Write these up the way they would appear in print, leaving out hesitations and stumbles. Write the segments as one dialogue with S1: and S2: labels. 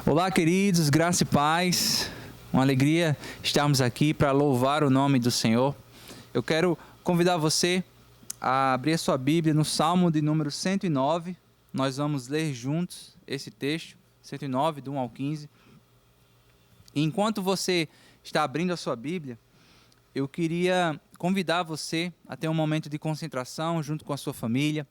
S1: Olá, queridos, graça e paz. Uma alegria estarmos aqui para louvar o nome do Senhor. Eu quero convidar você a abrir a sua Bíblia no Salmo de número 109. Nós vamos ler juntos esse texto, 109, do 1 ao 15. E enquanto você está abrindo a sua Bíblia, eu queria convidar você a ter um momento de concentração junto com a sua família,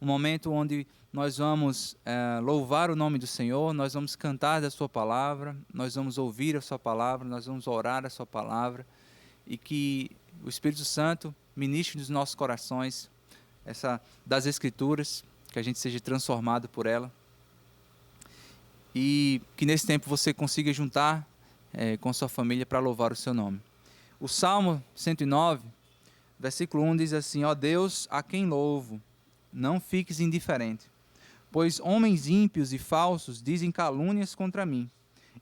S1: um momento onde nós vamos louvar o nome do Senhor, nós vamos cantar da sua palavra, nós vamos ouvir a sua palavra, nós vamos orar a sua palavra, e que o Espírito Santo ministre nos nossos corações das Escrituras, que a gente seja transformado por ela, e que nesse tempo você consiga juntar com sua família para louvar o seu nome. O Salmo 109, versículo 1 diz assim: ó Deus, a quem louvo, não fiques indiferente, pois homens ímpios e falsos dizem calúnias contra mim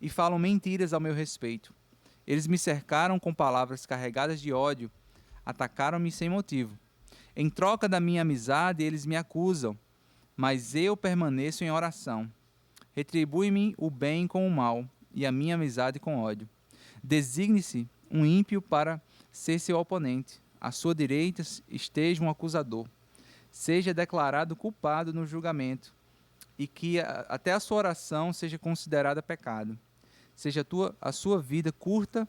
S1: e falam mentiras ao meu respeito. Eles me cercaram com palavras carregadas de ódio, atacaram-me sem motivo. Em troca da minha amizade, eles me acusam, mas eu permaneço em oração. Retribui-me o bem com o mal e a minha amizade com ódio. Designe-se um ímpio para ser seu oponente. À sua direita esteja um acusador. Seja declarado culpado no julgamento, e que até a sua oração seja considerada pecado. Seja a sua vida curta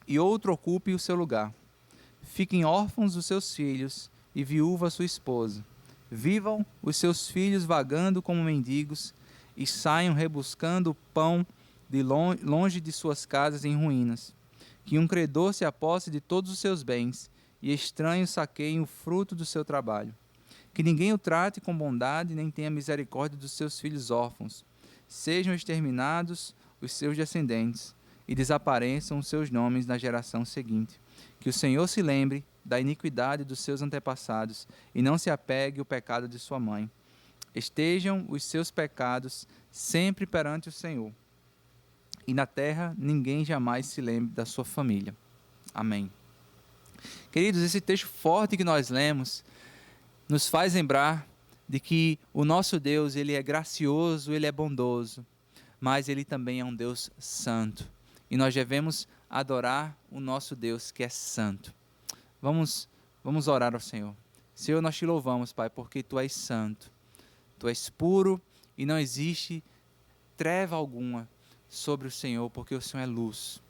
S1: e outro ocupe o seu lugar. Fiquem órfãos os seus filhos e viúva a sua esposa. Vivam os seus filhos vagando como mendigos e saiam rebuscando o pão de longe de suas casas em ruínas. Que um credor se aposse de todos os seus bens e estranhos saqueiem o fruto do seu trabalho. Que ninguém o trate com bondade, nem tenha misericórdia dos seus filhos órfãos. Sejam exterminados os seus descendentes, e desapareçam os seus nomes na geração seguinte. Que o Senhor se lembre da iniquidade dos seus antepassados, e não se apegue ao pecado de sua mãe. Estejam os seus pecados sempre perante o Senhor, e na terra ninguém jamais se lembre da sua família. Amém. Queridos, esse texto forte que nós lemos nos faz lembrar de que o nosso Deus, ele é gracioso, ele é bondoso, mas ele também é um Deus santo. E nós devemos adorar o nosso Deus que é santo. Vamos orar ao Senhor. Senhor, nós te louvamos, Pai, porque tu és santo. Tu és puro e não existe treva alguma sobre o Senhor, porque o Senhor é luz.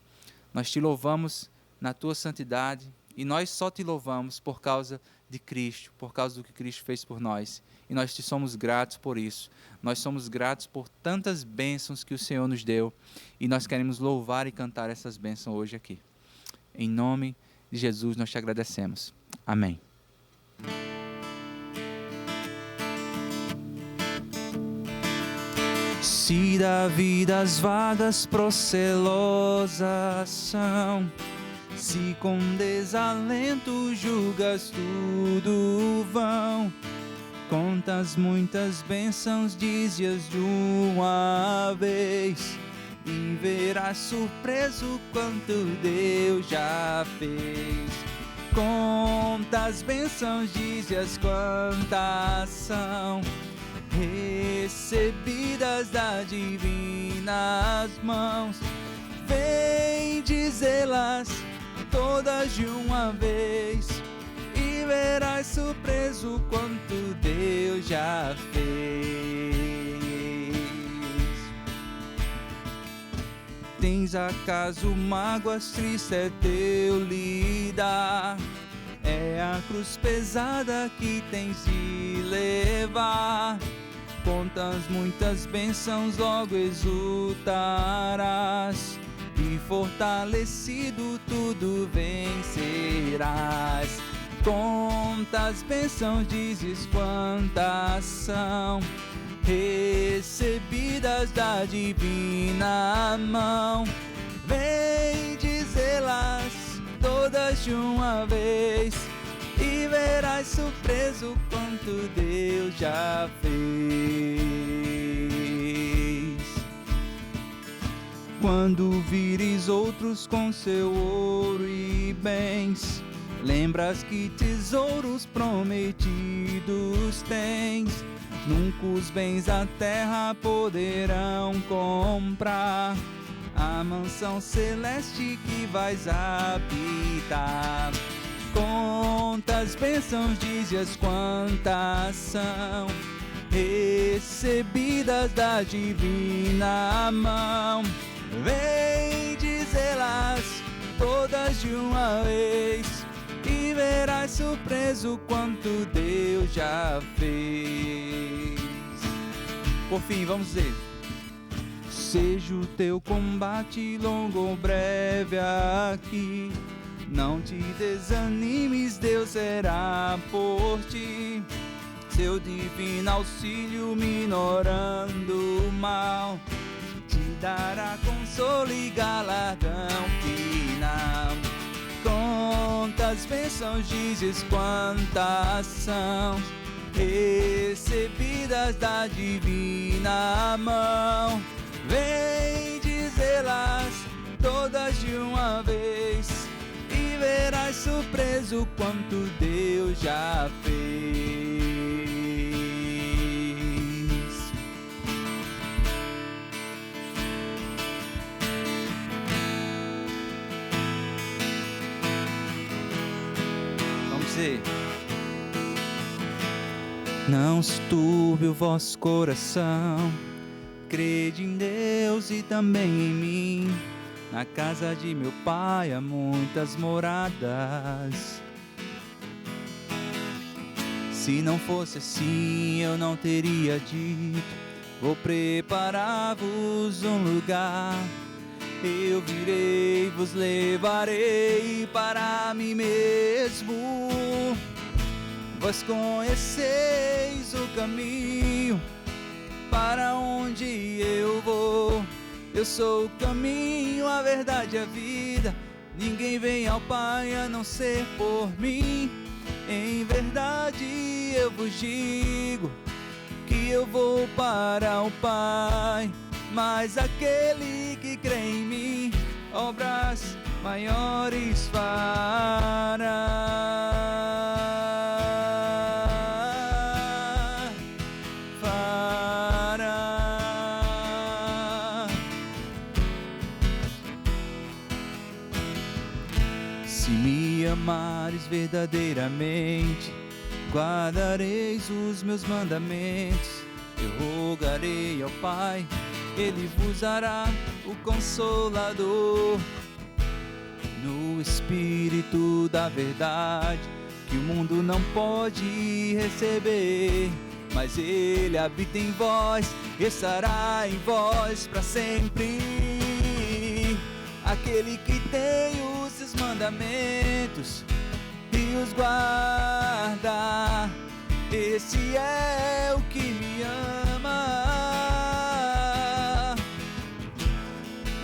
S1: Nós te louvamos na tua santidade, e nós só te louvamos por causa de Cristo, por causa do que Cristo fez por nós. E nós te somos gratos por isso. Nós somos gratos por tantas bênçãos que o Senhor nos deu. E nós queremos louvar e cantar essas bênçãos hoje aqui. Em nome de Jesus nós te agradecemos. Amém. Se da vida as vagas procelosas são, se com desalento julgas tudo vão, contas muitas bênçãos dize-as de uma vez, e verás surpreso quanto Deus já fez. Contas bênçãos dize-as quantas são, recebidas das divinas mãos. Vem dizê-las todas de uma vez, e verás surpreso quanto Deus já fez. Tens acaso mágoas, triste é teu lidar, é a cruz pesada que tens de levar. Contas muitas bênçãos, logo exultarás, e fortalecido tudo vencerás. Contas bênçãos dizes quantas são, recebidas da divina mão. Vem dizê-las todas de uma vez, e verás surpreso quanto Deus já fez. Quando vires outros com seu ouro e bens, lembras que tesouros prometidos tens. Nunca os bens da terra poderão comprar a mansão celeste que vais habitar. Quantas bênçãos dizes, quantas são recebidas da divina mão. Vem dizê-las todas de uma vez e verás surpreso quanto Deus já fez. Por fim, vamos dizer: seja o teu combate longo ou breve aqui, não te desanimes, Deus será por ti. Seu divino auxílio minorando o mal, te dará consolo e galardão final. Quantas bênçãos dizes, quantas são recebidas da divina mão. Vem dizê-las todas de uma vez e verás surpreso quanto Deus já fez. Vamos dizer: não se turbe o vosso coração, crede em Deus e também em mim. Na casa de meu pai há muitas moradas. Se não fosse assim, eu não teria dito: vou preparar-vos um lugar. Eu virei, vos levarei para mim mesmo. Vós conheceis o caminho para onde eu vou. Eu sou o caminho, a verdade e a vida. Ninguém vem ao Pai a não ser por mim. Em verdade eu vos digo que eu vou para o Pai, mas aquele que crê em mim obras maiores fará. Se me amares verdadeiramente, guardareis os meus mandamentos. Eu rogarei ao Pai, Ele vos dará o Consolador, no Espírito da verdade, que o mundo não pode receber, mas Ele habita em vós, estará em vós para sempre. Aquele que tem os seus mandamentos e os guarda, esse é o que me ama.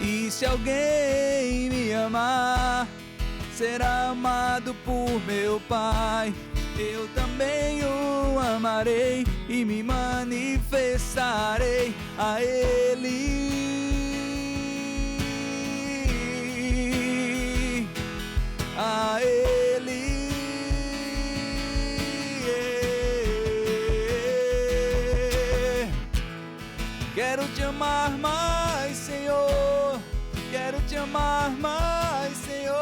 S1: E se alguém me amar, será amado por meu Pai. Eu também o amarei e me manifestarei a Ele. A Ele. Quero te amar mais, Senhor. Quero te amar mais, Senhor.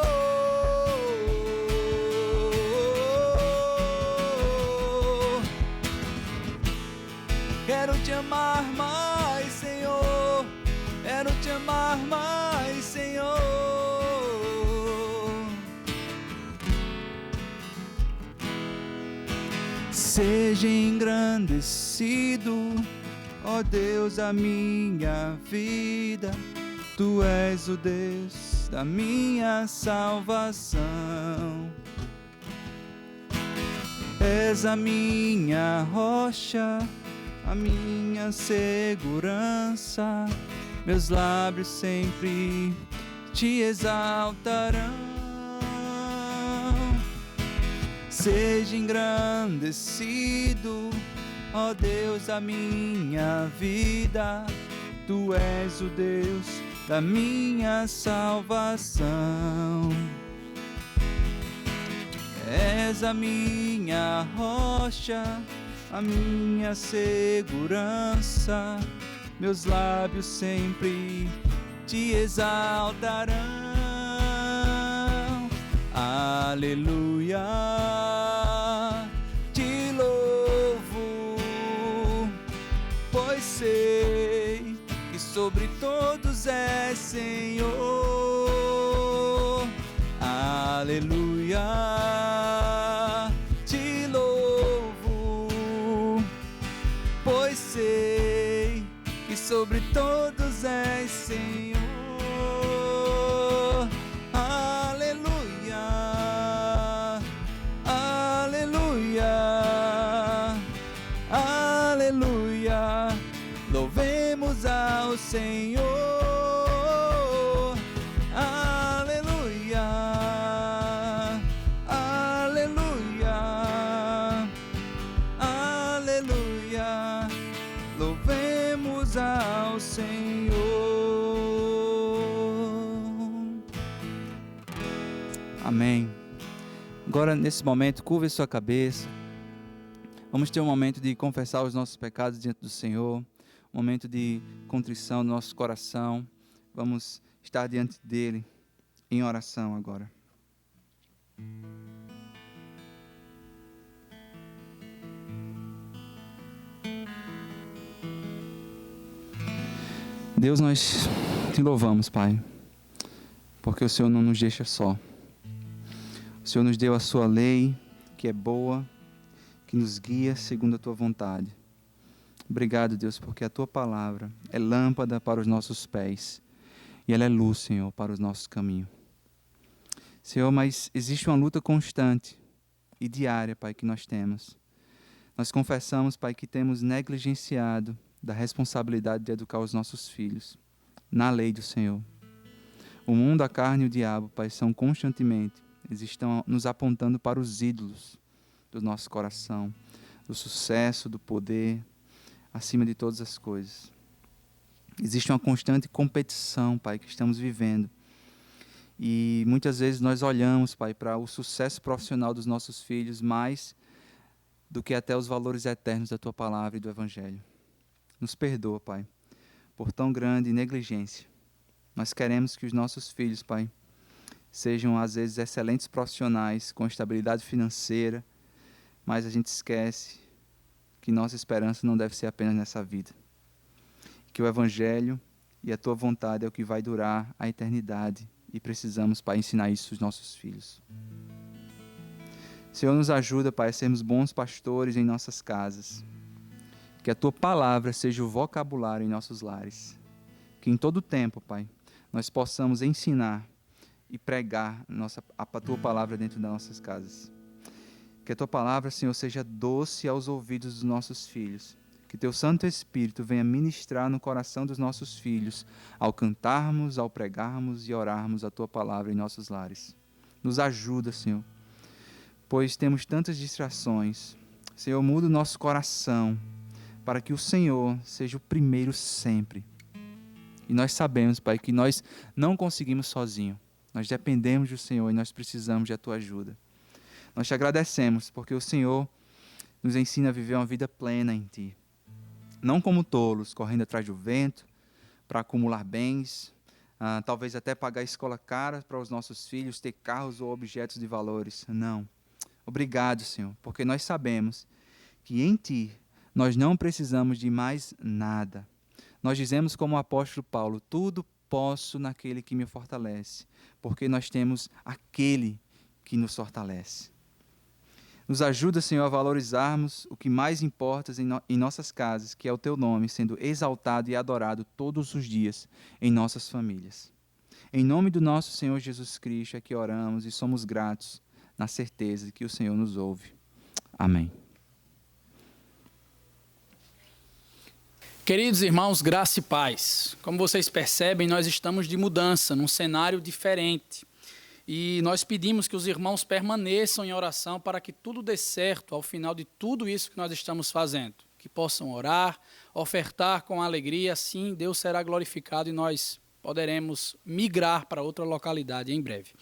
S1: Quero te amar mais, Senhor. Quero te amar mais, Senhor. Seja engrandecido, ó Deus, a minha vida. Tu és o Deus da minha salvação. És a minha rocha, a minha segurança. Meus lábios sempre te exaltarão. Seja engrandecido, ó Deus, a minha vida. Tu és o Deus da minha salvação. És a minha rocha, a minha segurança, meus lábios sempre te exaltarão. Aleluia, te louvo, pois sei que sobre todos é Senhor. Aleluia, te louvo, pois sei que sobre todos é Senhor. Aleluia, aleluia, aleluia, louvemos ao Senhor. Aleluia, aleluia, aleluia, louvemos ao Senhor. Amém. Agora, nesse momento, curva a sua cabeça. Vamos ter um momento de confessar os nossos pecados diante do Senhor, um momento de contrição do nosso coração. Vamos estar diante dele em oração agora. Deus, nós te louvamos, Pai, porque o Senhor não nos deixa só. O Senhor nos deu a sua lei, que é boa, que nos guia segundo a tua vontade. Obrigado, Deus, porque a tua palavra é lâmpada para os nossos pés e ela é luz, Senhor, para os nossos caminhos. Senhor, mas existe uma luta constante e diária, Pai, que nós temos. Nós confessamos, Pai, que temos negligenciado da responsabilidade de educar os nossos filhos na lei do Senhor. O mundo, a carne e o diabo, Pai, são constantemente, eles estão nos apontando para os ídolos do nosso coração, do sucesso, do poder, acima de todas as coisas. Existe uma constante competição, Pai, que estamos vivendo. E muitas vezes nós olhamos, Pai, para o sucesso profissional dos nossos filhos mais do que até os valores eternos da tua palavra e do Evangelho. Nos perdoa, Pai, por tão grande negligência. Nós queremos que os nossos filhos, Pai, sejam às vezes excelentes profissionais, com estabilidade financeira, mas a gente esquece que nossa esperança não deve ser apenas nessa vida. Que o Evangelho e a tua vontade é o que vai durar a eternidade e precisamos, Pai, ensinar isso aos nossos filhos. Senhor, nos ajuda, Pai, a sermos bons pastores em nossas casas. Que a tua palavra seja o vocabulário em nossos lares. Que em todo tempo, Pai, nós possamos ensinar e pregar a tua palavra dentro das nossas casas. Que a tua palavra, Senhor, seja doce aos ouvidos dos nossos filhos. Que teu Santo Espírito venha ministrar no coração dos nossos filhos, ao cantarmos, ao pregarmos e orarmos a tua palavra em nossos lares. Nos ajuda, Senhor, pois temos tantas distrações. Senhor, muda o nosso coração, para que o Senhor seja o primeiro sempre. E nós sabemos, Pai, que nós não conseguimos sozinhos. Nós dependemos do Senhor e nós precisamos da tua ajuda. Nós te agradecemos, porque o Senhor nos ensina a viver uma vida plena em ti. Não como tolos, correndo atrás do vento, para acumular bens, talvez até pagar escola cara para os nossos filhos, ter carros ou objetos de valores. Não. Obrigado, Senhor, porque nós sabemos que em ti nós não precisamos de mais nada. Nós dizemos como o apóstolo Paulo, tudo posso naquele que me fortalece, porque nós temos aquele que nos fortalece. Nos ajuda, Senhor, a valorizarmos o que mais importa em nossas casas, que é o teu nome, sendo exaltado e adorado todos os dias em nossas famílias. Em nome do nosso Senhor Jesus Cristo é que oramos e somos gratos, na certeza de que o Senhor nos ouve. Amém.
S2: Queridos irmãos, graça e paz. Como vocês percebem, nós estamos de mudança, num cenário diferente. E nós pedimos que os irmãos permaneçam em oração para que tudo dê certo ao final de tudo isso que nós estamos fazendo. Que possam orar, ofertar com alegria, assim Deus será glorificado e nós poderemos migrar para outra localidade em breve.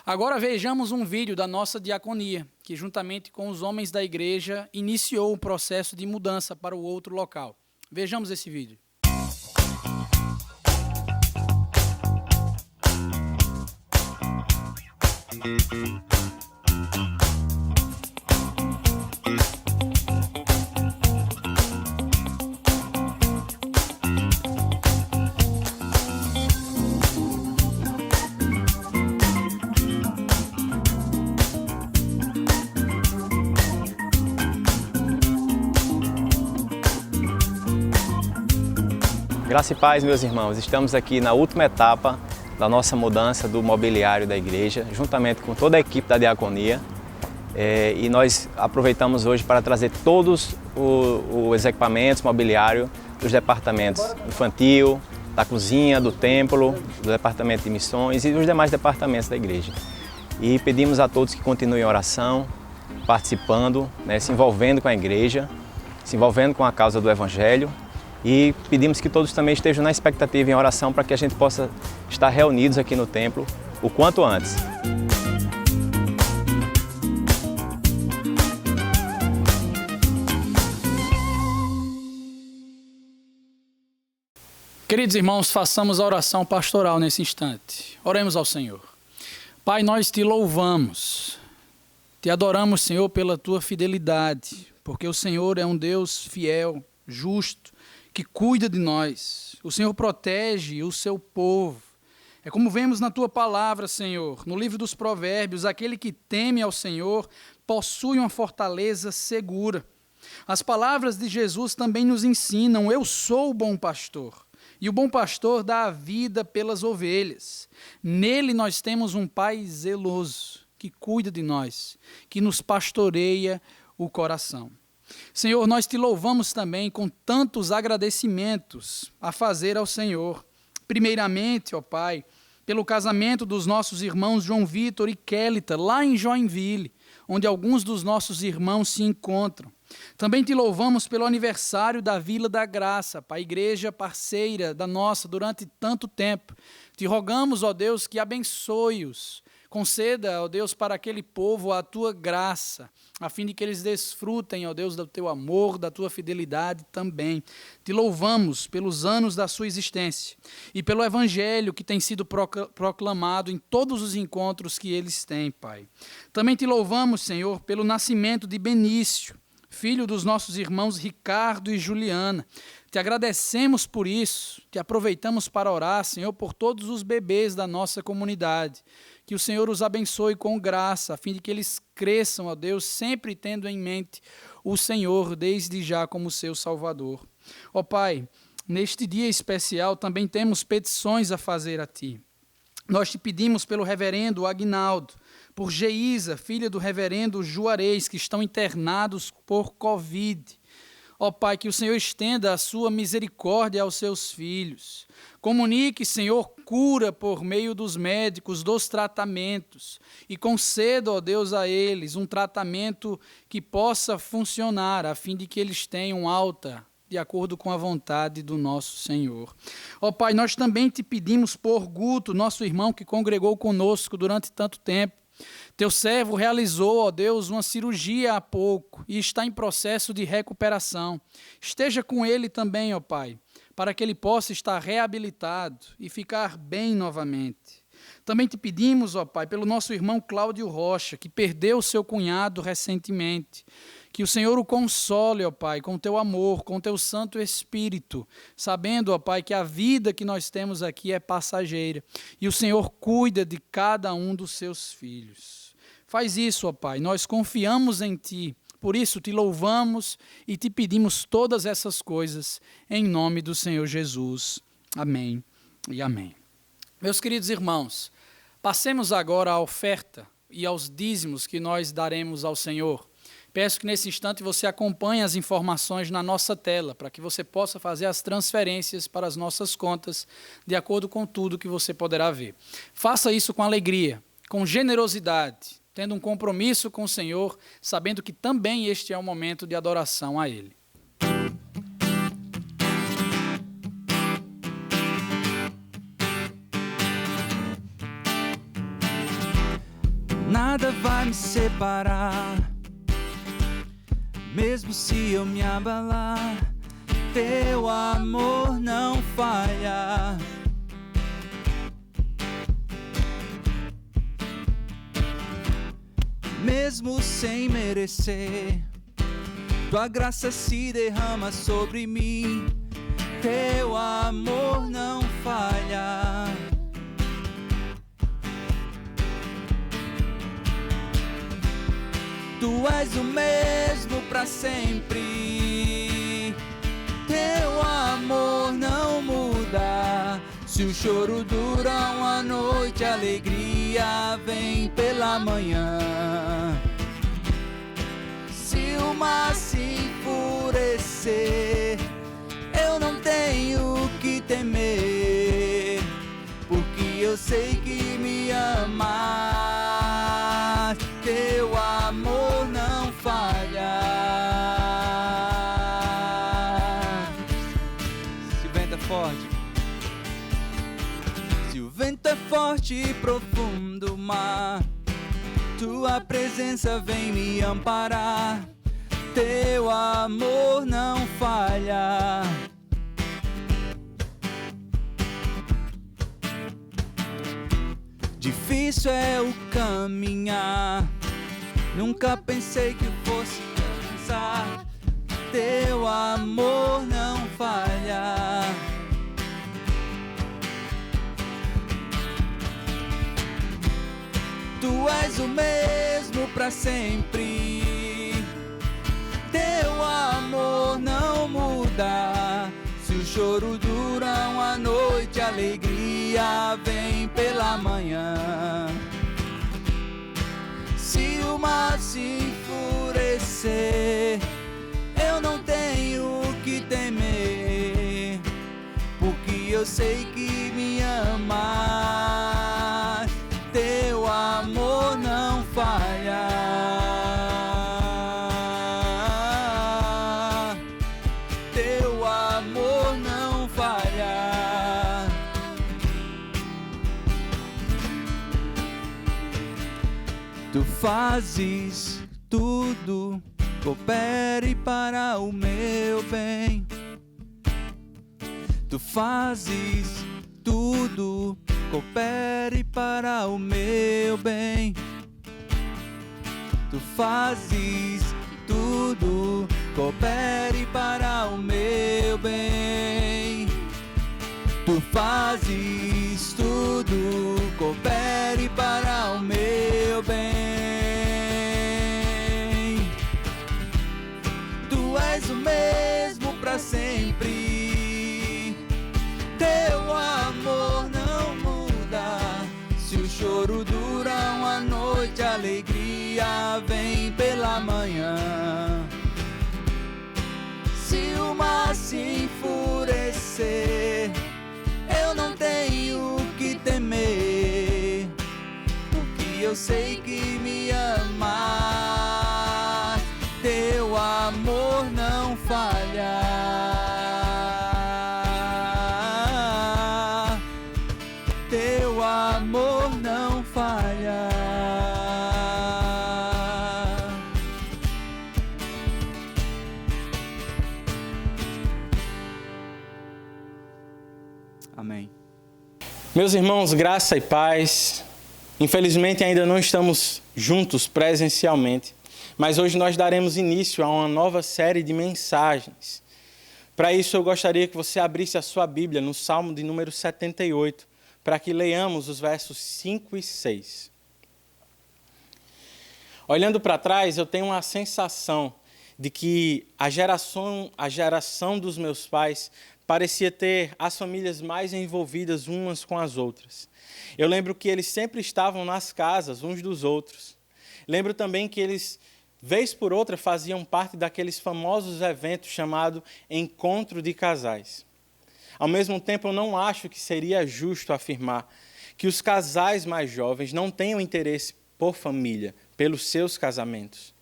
S2: Agora vejamos um vídeo da nossa diaconia, que juntamente com os homens da igreja iniciou o processo de mudança para o outro local. Vejamos esse vídeo.
S3: Graça e paz, meus irmãos. Estamos aqui na última etapa da nossa mudança do mobiliário da igreja, juntamente com toda a equipe da diaconia. E nós aproveitamos hoje para trazer todos os equipamentos, mobiliário dos departamentos infantil, da cozinha, do templo, do departamento de missões e dos demais departamentos da igreja. E pedimos a todos que continuem em oração, participando, se envolvendo com a igreja, se envolvendo com a causa do Evangelho. E pedimos que todos também estejam na expectativa em oração para que a gente possa estar reunidos aqui no templo o quanto antes.
S2: Queridos irmãos, façamos a oração pastoral nesse instante. Oremos ao Senhor. Pai, nós te louvamos, te adoramos, Senhor, pela tua fidelidade, porque o Senhor é um Deus fiel, justo, que cuida de nós. O Senhor protege o seu povo. É como vemos na tua palavra, Senhor, no livro dos Provérbios, aquele que teme ao Senhor possui uma fortaleza segura. As palavras de Jesus também nos ensinam: eu sou o bom pastor, e o bom pastor dá a vida pelas ovelhas. Nele nós temos um Pai zeloso, que cuida de nós, que nos pastoreia o coração. Senhor, nós te louvamos também com tantos agradecimentos a fazer ao Senhor. Primeiramente, ó Pai, pelo casamento dos nossos irmãos João Vitor e Kélita, lá em Joinville, onde alguns dos nossos irmãos se encontram. Também te louvamos pelo aniversário da Vila da Graça, Pai, igreja parceira da nossa durante tanto tempo. Te rogamos, ó Deus, que abençoe-os. Conceda, ó Deus, para aquele povo a tua graça, a fim de que eles desfrutem, ó Deus, do teu amor, da tua fidelidade também. Te louvamos pelos anos da sua existência e pelo evangelho que tem sido proclamado em todos os encontros que eles têm, Pai. Também te louvamos, Senhor, pelo nascimento de Benício, filho dos nossos irmãos Ricardo e Juliana. Te agradecemos por isso, te aproveitamos para orar, Senhor, por todos os bebês da nossa comunidade. Que o Senhor os abençoe com graça, a fim de que eles cresçam, ó Deus, sempre tendo em mente o Senhor, desde já como seu Salvador. Ó Pai, neste dia especial também temos petições a fazer a Ti. Nós te pedimos pelo reverendo Aguinaldo, por Geisa, filha do reverendo Juarez, que estão internados por Covid. Ó Pai, que o Senhor estenda a sua misericórdia aos seus filhos. Comunique, Senhor, cura por meio dos médicos, dos tratamentos. E conceda, ó Deus, a eles um tratamento que possa funcionar, a fim de que eles tenham alta, de acordo com a vontade do nosso Senhor. Ó Pai, nós também te pedimos por Guto, nosso irmão que congregou conosco durante tanto tempo. Teu servo realizou, ó Deus, uma cirurgia há pouco e está em processo de recuperação. Esteja com ele também, ó Pai, para que ele possa estar reabilitado e ficar bem novamente. Também te pedimos, ó Pai, pelo nosso irmão Cláudio Rocha, que perdeu seu cunhado recentemente. Que o Senhor o console, ó Pai, com teu amor, com teu Santo Espírito, sabendo, ó Pai, que a vida que nós temos aqui é passageira e o Senhor cuida de cada um dos seus filhos. Faz isso, ó Pai, nós confiamos em Ti, por isso te louvamos e te pedimos todas essas coisas em nome do Senhor Jesus. Amém e amém. Meus queridos irmãos, passemos agora à oferta e aos dízimos que nós daremos ao Senhor. Peço que nesse instante você acompanhe as informações na nossa tela, para que você possa fazer as transferências para as nossas contas, de acordo com tudo que você poderá ver. Faça isso com alegria, com generosidade, tendo um compromisso com o Senhor, sabendo que também este é um momento de adoração a Ele.
S1: nada vai me separar. Mesmo se eu me abalar, teu amor não falha. Mesmo sem merecer, tua graça se derrama sobre mim. Teu amor não falha. Tu és o mesmo para sempre. Teu amor não muda. Se o choro dura uma noite, a alegria vem pela manhã. Se o mar se enfurecer, eu não tenho que temer, porque eu sei que me amas. Teu amor não falha. Se o vento é forte, se o vento é forte e profundo o mar, tua presença vem me amparar. Teu amor não falha. Difícil é o caminhar, nunca pensei que eu fosse cansar. Teu amor não falha. Tu és o mesmo para sempre. Teu amor não muda. Se o choro dura uma noite, a alegria vem pela manhã. Se o mar se enfurecer, eu não tenho que temer, porque eu sei que me amas. Teu amor não falha. Teu amor não falha. Tu fazes tudo, coopere para o meu bem. Tu fazes tudo, coopere para o meu bem. Tu fazes tudo, coopere para o meu bem. Tu fazes tudo, coopere para o meu bem. Tu és o mesmo para sempre. Teu amor não muda. Se o choro dura uma noite, a alegria vem pela manhã. Se o mar se enfurecer, eu não tenho que temer, porque eu sei que me amas. Teu amor não falha. Teu amor não falha. Amém.
S4: Meus irmãos, graça e paz. Infelizmente ainda não estamos juntos presencialmente, mas hoje nós daremos início a uma nova série de mensagens. Para isso eu gostaria que você abrisse a sua Bíblia no Salmo de número 78, para que leiamos os versos 5 e 6. Olhando para trás, eu tenho uma sensação de que a geração dos meus pais parecia ter as famílias mais envolvidas umas com as outras. Eu lembro que eles sempre estavam nas casas uns dos outros. Lembro também que eles, vez por outra, faziam parte daqueles famosos eventos chamados Encontro de Casais. Ao mesmo tempo, eu não acho que seria justo afirmar que os casais mais jovens não tenham interesse por família, pelos seus casamentos.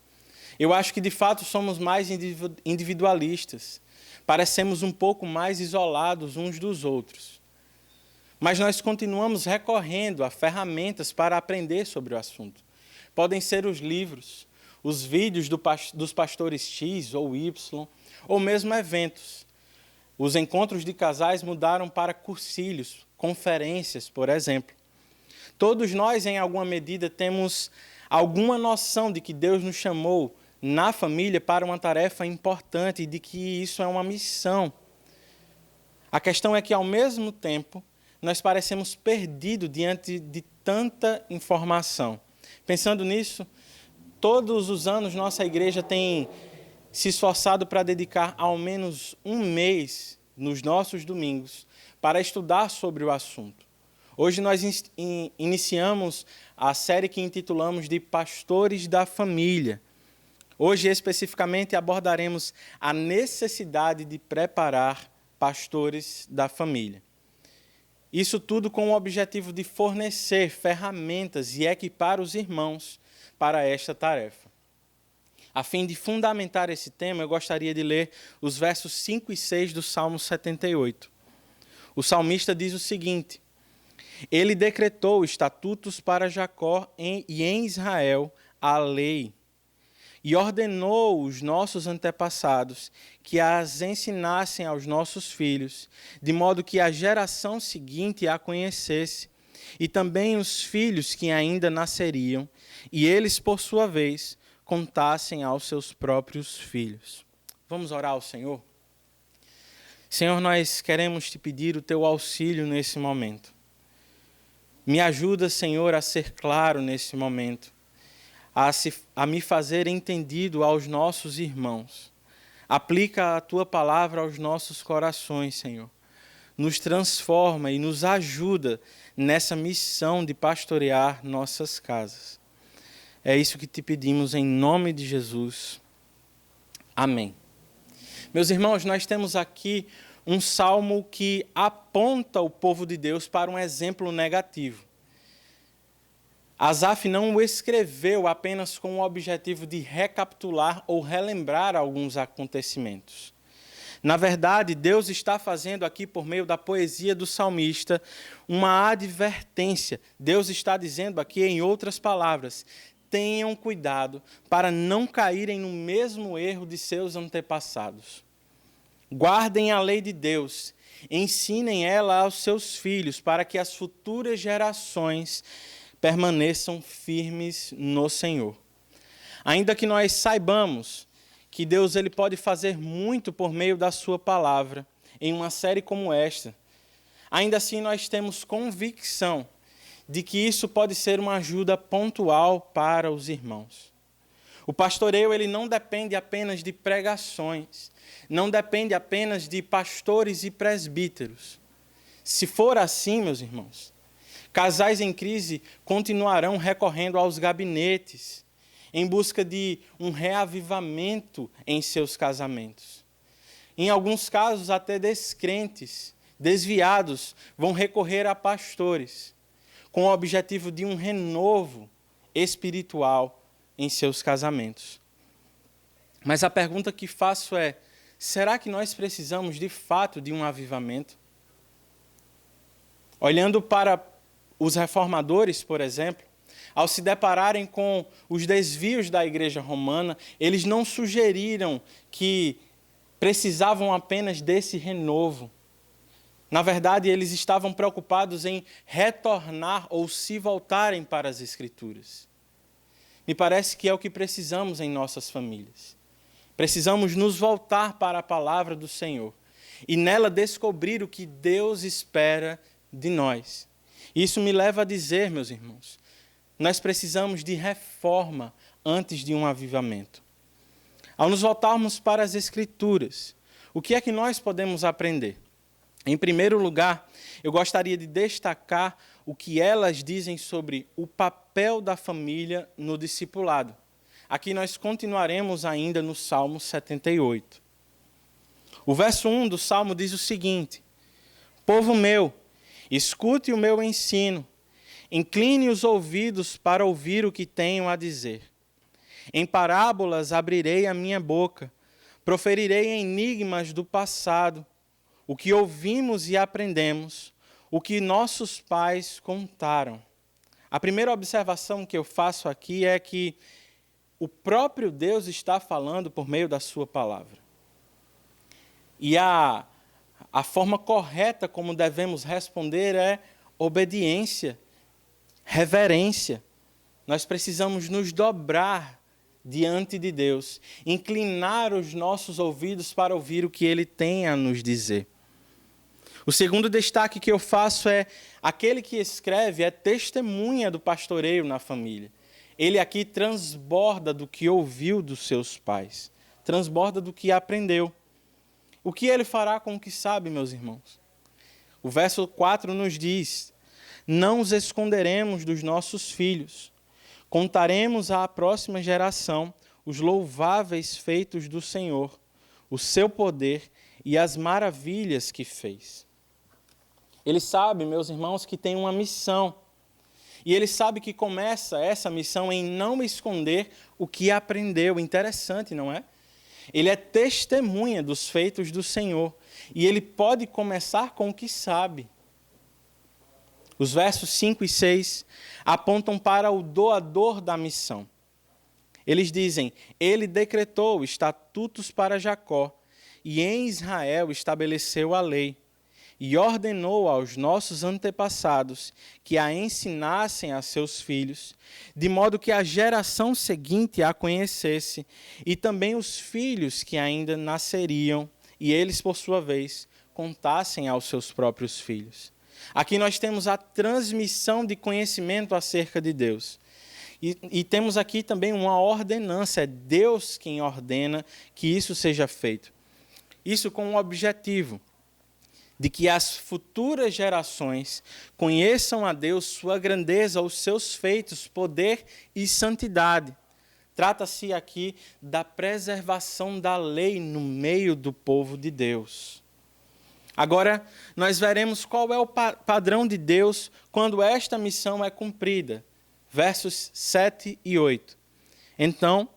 S4: Eu acho que, de fato, somos mais individualistas. Parecemos um pouco mais isolados uns dos outros. Mas nós continuamos recorrendo a ferramentas para aprender sobre o assunto. podem ser os livros, os vídeos dos pastores X ou Y, ou mesmo eventos. Os encontros de casais mudaram para cursilhos, conferências, por exemplo. Todos nós, em alguma medida, temos alguma noção de que Deus nos chamou na família para uma tarefa importante e de que isso é uma missão. A questão é que, ao mesmo tempo, nós parecemos perdidos diante de tanta informação. Pensando nisso, todos os anos nossa igreja tem se esforçado para dedicar ao menos um mês nos nossos domingos para estudar sobre o assunto. Hoje nós iniciamos a série que intitulamos de Pastores da Família. Hoje, especificamente, abordaremos a necessidade de preparar pastores da família. Isso tudo com o objetivo de fornecer ferramentas e equipar os irmãos para esta tarefa. A fim de fundamentar esse tema, eu gostaria de ler os versos 5 e 6 do Salmo 78. O salmista diz o seguinte: Ele decretou estatutos para Jacó e em Israel a lei, e ordenou os nossos antepassados que as ensinassem aos nossos filhos, de modo que a geração seguinte a conhecesse, e também os filhos que ainda nasceriam, e eles, por sua vez, contassem aos seus próprios filhos. Vamos orar ao Senhor? Senhor, nós queremos te pedir o teu auxílio nesse momento. Me ajuda, Senhor, a ser claro nesse momento, a me fazer entendido aos nossos irmãos. Aplica a tua palavra aos nossos corações, Senhor. Nos transforma e nos ajuda nessa missão de pastorear nossas casas. É isso que te pedimos em nome de Jesus. Amém. Meus irmãos, nós temos aqui um salmo que aponta o povo de Deus para um exemplo negativo. Asaf não o escreveu apenas com o objetivo de recapitular ou relembrar alguns acontecimentos. Na verdade, Deus está fazendo aqui, por meio da poesia do salmista, uma advertência. Deus está dizendo aqui, em outras palavras, tenham cuidado para não caírem no mesmo erro de seus antepassados. Guardem a lei de Deus, ensinem ela aos seus filhos, para que as futuras gerações permaneçam firmes no Senhor. Ainda que nós saibamos que Deus ele pode fazer muito por meio da sua palavra, em uma série como esta, ainda assim nós temos convicção de que isso pode ser uma ajuda pontual para os irmãos. O pastoreio ele não depende apenas de pregações, não depende apenas de pastores e presbíteros. Se for assim, meus irmãos, casais em crise continuarão recorrendo aos gabinetes em busca de um reavivamento em seus casamentos. Em alguns casos, até descrentes, desviados, vão recorrer a pastores com o objetivo de um renovo espiritual em seus casamentos. Mas a pergunta que faço é: será que nós precisamos de fato de um avivamento? Olhando para os reformadores, por exemplo, ao se depararem com os desvios da Igreja Romana, eles não sugeriram que precisavam apenas desse renovo. Na verdade, eles estavam preocupados em retornar ou se voltarem para as Escrituras. Me parece que é o que precisamos em nossas famílias. Precisamos nos voltar para a palavra do Senhor e nela descobrir o que Deus espera de nós. Isso me leva a dizer, meus irmãos, nós precisamos de reforma antes de um avivamento. Ao nos voltarmos para as Escrituras, o que é que nós podemos aprender? Em primeiro lugar, eu gostaria de destacar o que elas dizem sobre o papel da família no discipulado. Aqui nós continuaremos ainda no Salmo 78. O verso 1 do Salmo diz o seguinte: Povo meu, escute o meu ensino, incline os ouvidos para ouvir o que tenho a dizer. Em parábolas abrirei a minha boca, proferirei enigmas do passado, o que ouvimos e aprendemos, o que nossos pais contaram. A primeira observação que eu faço aqui é que o próprio Deus está falando por meio da sua palavra. E a forma correta como devemos responder é obediência, reverência. Nós precisamos nos dobrar diante de Deus, inclinar os nossos ouvidos para ouvir o que Ele tem a nos dizer. O segundo destaque que eu faço é: aquele que escreve é testemunha do pastoreio na família. Ele aqui transborda do que ouviu dos seus pais, transborda do que aprendeu. O que ele fará com o que sabe, meus irmãos? O verso 4 nos diz: não os esconderemos dos nossos filhos, contaremos à próxima geração os louváveis feitos do Senhor, o seu poder e as maravilhas que fez. Ele sabe, meus irmãos, que tem uma missão. E ele sabe que começa essa missão em não esconder o que aprendeu. Interessante, não é? Ele é testemunha dos feitos do Senhor. E ele pode começar com o que sabe. Os versos 5 e 6 apontam para o doador da missão. Eles dizem: ele decretou estatutos para Jacó, e em Israel estabeleceu a lei, e ordenou aos nossos antepassados que a ensinassem a seus filhos, de modo que a geração seguinte a conhecesse, e também os filhos que ainda nasceriam, e eles, por sua vez, contassem aos seus próprios filhos. Aqui nós temos a transmissão de conhecimento acerca de Deus. E temos aqui também uma ordenança, é Deus quem ordena que isso seja feito. Isso com o objetivo de que as futuras gerações conheçam a Deus, sua grandeza, os seus feitos, poder e santidade. Trata-se aqui da preservação da lei no meio do povo de Deus. Agora, nós veremos qual é o padrão de Deus quando esta missão é cumprida. Versos 7 e 8. Então,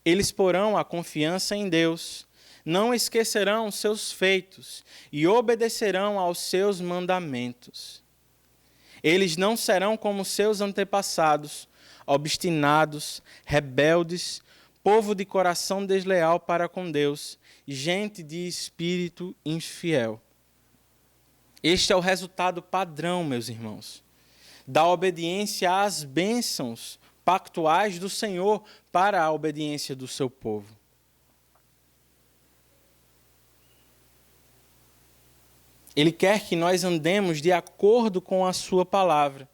S4: eles porão a confiança em Deus, não esquecerão seus feitos e obedecerão aos seus mandamentos. Eles não serão como seus antepassados, obstinados, rebeldes, povo de coração desleal para com Deus, gente de espírito infiel. Este é o resultado padrão, meus irmãos, da obediência às bênçãos pactuais do Senhor para a obediência do seu povo. Ele quer que nós andemos de acordo com a sua palavra.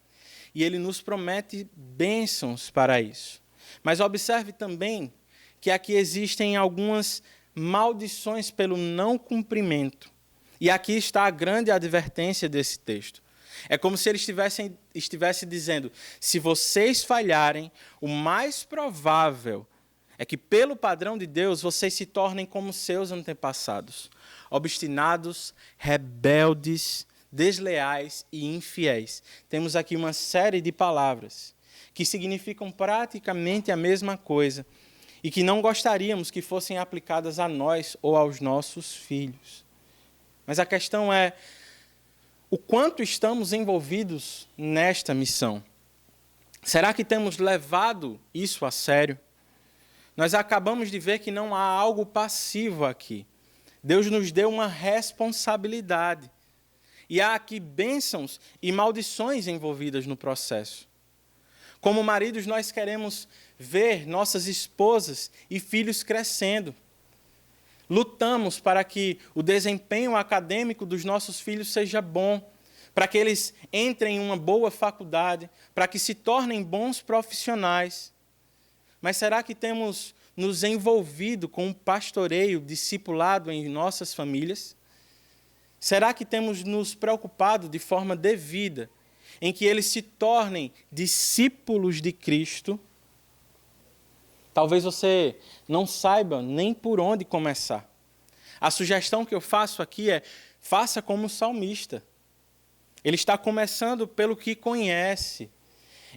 S4: E ele nos promete bênçãos para isso. Mas observe também que aqui existem algumas maldições pelo não cumprimento. E aqui está a grande advertência desse texto. É como se ele estivesse dizendo: se vocês falharem, o mais provável é que, pelo padrão de Deus, vocês se tornem como seus antepassados, obstinados, rebeldes, desleais e infiéis. Temos aqui uma série de palavras que significam praticamente a mesma coisa e que não gostaríamos que fossem aplicadas a nós ou aos nossos filhos. Mas a questão é: o quanto estamos envolvidos nesta missão? Será que temos levado isso a sério? Nós acabamos de ver que não há algo passivo aqui. Deus nos deu uma responsabilidade. E há aqui bênçãos e maldições envolvidas no processo. Como maridos, nós queremos ver nossas esposas e filhos crescendo. Lutamos para que o desempenho acadêmico dos nossos filhos seja bom, para que eles entrem em uma boa faculdade, para que se tornem bons profissionais. Mas será que temos nos envolvido com um pastoreio, discipulado em nossas famílias? Será que temos nos preocupado de forma devida em que eles se tornem discípulos de Cristo? Talvez você não saiba nem por onde começar. A sugestão que eu faço aqui é: faça como o salmista. Ele está começando pelo que conhece.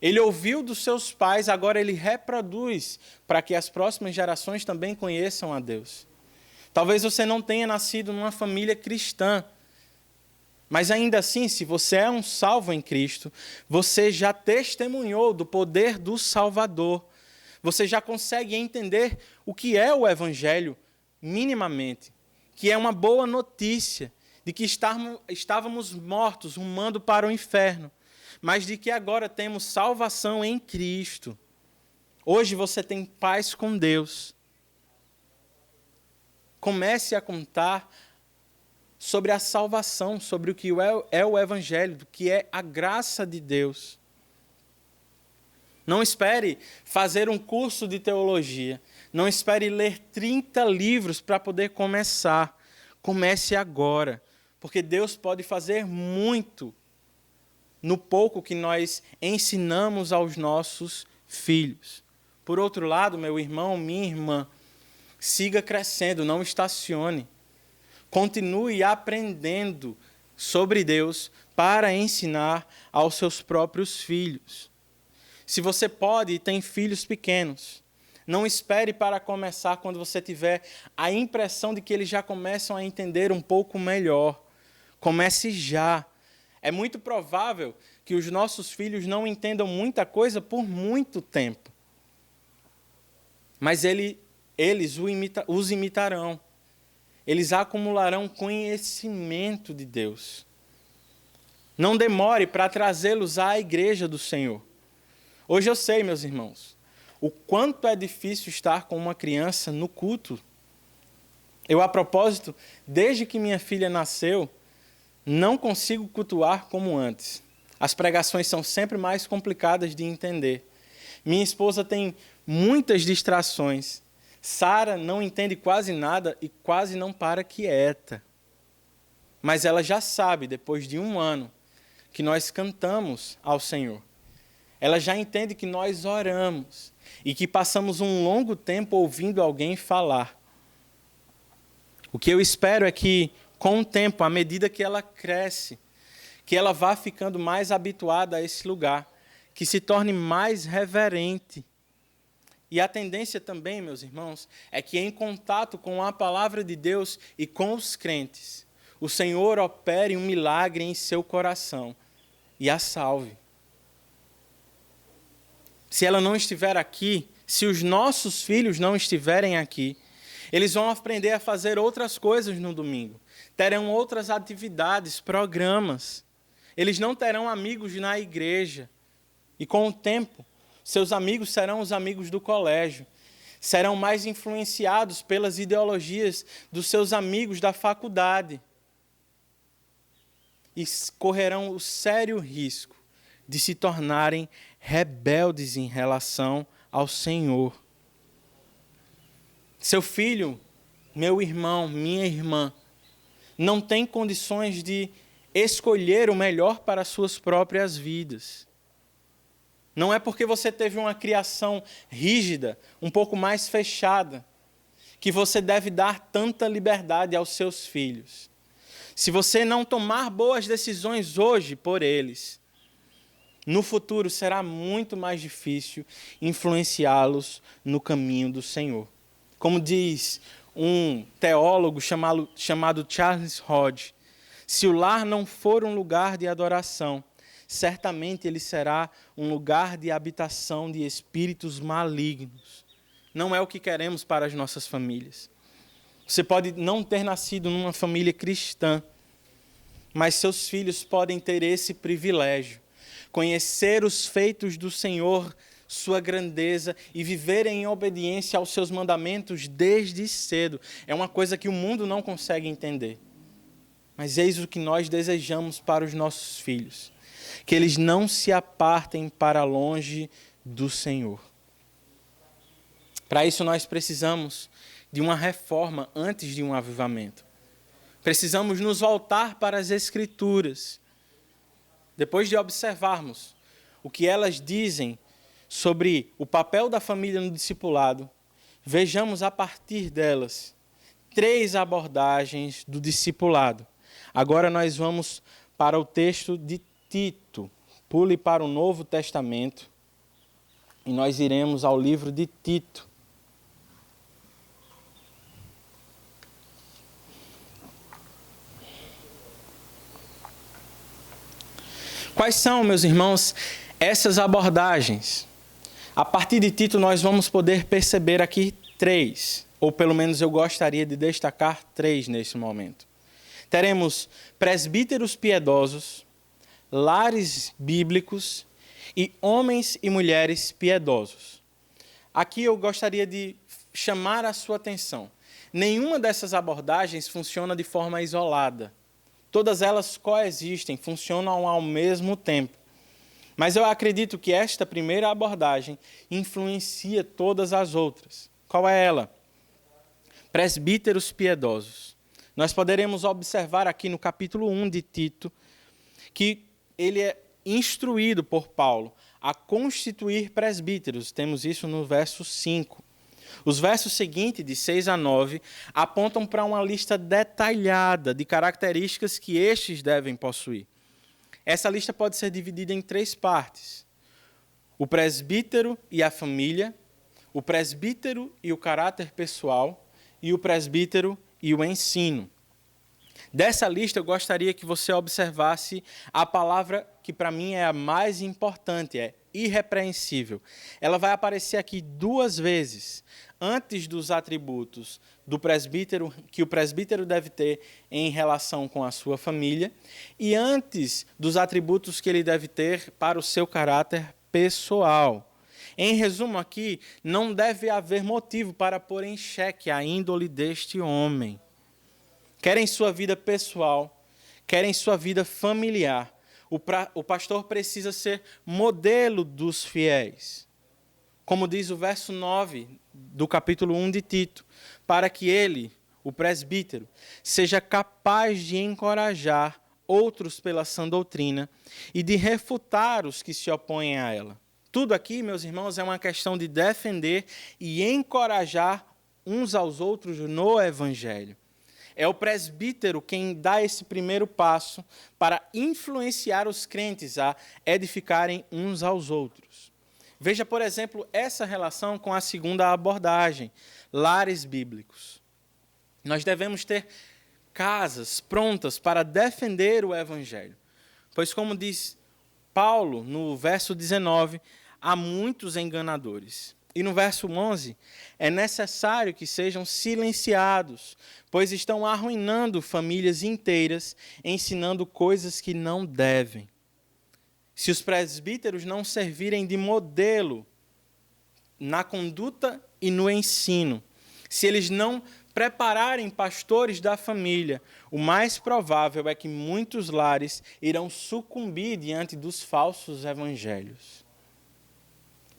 S4: Ele ouviu dos seus pais, agora ele reproduz para que as próximas gerações também conheçam a Deus. Talvez você não tenha nascido numa família cristã, Mas ainda assim, se você é um salvo em Cristo, você já testemunhou do poder do Salvador. Você já consegue entender o que é o Evangelho minimamente, que é uma boa notícia de que estávamos mortos, rumando para o inferno, mas de que agora temos salvação em Cristo. Hoje você tem paz com Deus. Comece a contar sobre a salvação, sobre o que é o Evangelho, do que é a graça de Deus. Não espere fazer um curso de teologia. Não espere ler 30 livros para poder começar. Comece agora, porque Deus pode fazer muito no pouco que nós ensinamos aos nossos filhos. Por outro lado, meu irmão, minha irmã, siga crescendo, não estacione. Continue aprendendo sobre Deus para ensinar aos seus próprios filhos. Se você pode e tem filhos pequenos, não espere para começar quando você tiver a impressão de que eles já começam a entender um pouco melhor. Comece já. É muito provável que os nossos filhos não entendam muita coisa por muito tempo. Mas eles os imitarão. Eles acumularão conhecimento de Deus. Não demore para trazê-los à igreja do Senhor. Hoje eu sei, meus irmãos, o quanto é difícil estar com uma criança no culto. Eu, a propósito, desde que minha filha nasceu, não consigo cultuar como antes. As pregações são sempre mais complicadas de entender. Minha esposa tem muitas distrações. Sara não entende quase nada e quase não para quieta. Mas ela já sabe, depois de 1 ano, que nós cantamos ao Senhor. Ela já entende que nós oramos e que passamos um longo tempo ouvindo alguém falar. O que eu espero é que, com o tempo, à medida que ela cresce, que ela vá ficando mais habituada a esse lugar, que se torne mais reverente. E a tendência também, meus irmãos, é que em contato com a palavra de Deus e com os crentes, o Senhor opere um milagre em seu coração e a salve. Se ela não estiver aqui, se os nossos filhos não estiverem aqui, eles vão aprender a fazer outras coisas no domingo. Terão outras atividades, programas. Eles não terão amigos na igreja. E com o tempo, seus amigos serão os amigos do colégio. Serão mais influenciados pelas ideologias dos seus amigos da faculdade. E correrão o sério risco de se tornarem rebeldes em relação ao Senhor. Seu filho, meu irmão, minha irmã, não tem condições de escolher o melhor para as suas próprias vidas. Não é porque você teve uma criação rígida, um pouco mais fechada, que você deve dar tanta liberdade aos seus filhos. Se você não tomar boas decisões hoje por eles, no futuro será muito mais difícil influenciá-los no caminho do Senhor. Como diz um teólogo chamado Charles Hodge, se o lar não for um lugar de adoração, certamente ele será um lugar de habitação de espíritos malignos. Não é o que queremos para as nossas famílias. Você pode não ter nascido numa família cristã, mas seus filhos podem ter esse privilégio. Conhecer os feitos do Senhor, sua grandeza e viver em obediência aos seus mandamentos desde cedo. É uma coisa que o mundo não consegue entender. Mas eis o que nós desejamos para os nossos filhos. Que eles não se apartem para longe do Senhor. Para isso nós precisamos de uma reforma antes de um avivamento. Precisamos nos voltar para as Escrituras. Depois de observarmos o que elas dizem sobre o papel da família no discipulado, vejamos a partir delas 3 abordagens do discipulado. Agora nós vamos para o texto de Tito. Pule para o Novo Testamento e nós iremos ao livro de Tito. Quais são, meus irmãos, essas abordagens? A partir de Tito, nós vamos poder perceber aqui 3, ou pelo menos eu gostaria de destacar 3 nesse momento. Teremos presbíteros piedosos, lares bíblicos e homens e mulheres piedosos. Aqui eu gostaria de chamar a sua atenção. Nenhuma dessas abordagens funciona de forma isolada. Todas elas coexistem, funcionam ao mesmo tempo. Mas eu acredito que esta primeira abordagem influencia todas as outras. Qual é ela? Presbíteros piedosos. Nós poderemos observar aqui no capítulo 1 de Tito que ele é instruído por Paulo a constituir presbíteros. Temos isso no verso 5. Os versos seguintes, de 6 a 9, apontam para uma lista detalhada de características que estes devem possuir. Essa lista pode ser dividida em 3 partes: o presbítero e a família, o presbítero e o caráter pessoal, e o presbítero e o ensino. Dessa lista, eu gostaria que você observasse a palavra que para mim é a mais importante, é irrepreensível. Ela vai aparecer aqui 2 vezes, antes dos atributos do presbítero, que o presbítero deve ter em relação com a sua família, e antes dos atributos que ele deve ter para o seu caráter pessoal. Em resumo aqui, não deve haver motivo para pôr em xeque a índole deste homem. Quer em sua vida pessoal, quer em sua vida familiar, o pastor precisa ser modelo dos fiéis. Como diz o verso 9 do capítulo 1 de Tito, para que ele, o presbítero, seja capaz de encorajar outros pela sã doutrina e de refutar os que se opõem a ela. Tudo aqui, meus irmãos, é uma questão de defender e encorajar uns aos outros no Evangelho. É o presbítero quem dá esse primeiro passo para influenciar os crentes a edificarem uns aos outros. Veja, por exemplo, essa relação com a segunda abordagem, lares bíblicos. Nós devemos ter casas prontas para defender o Evangelho. Pois, como diz Paulo no verso 19, há muitos enganadores. E no verso 11, é necessário que sejam silenciados, pois estão arruinando famílias inteiras, ensinando coisas que não devem. Se os presbíteros não servirem de modelo na conduta e no ensino, se eles não prepararem pastores da família, o mais provável é que muitos lares irão sucumbir diante dos falsos evangelhos.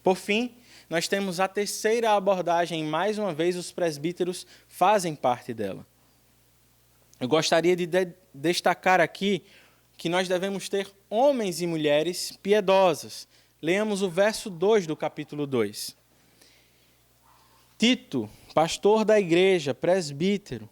S4: Por fim, nós temos a terceira abordagem, e mais uma vez os presbíteros fazem parte dela. Eu gostaria de destacar aqui que nós devemos ter homens e mulheres piedosas. Leamos o verso 2 do capítulo 2. Tito, pastor da igreja, presbítero,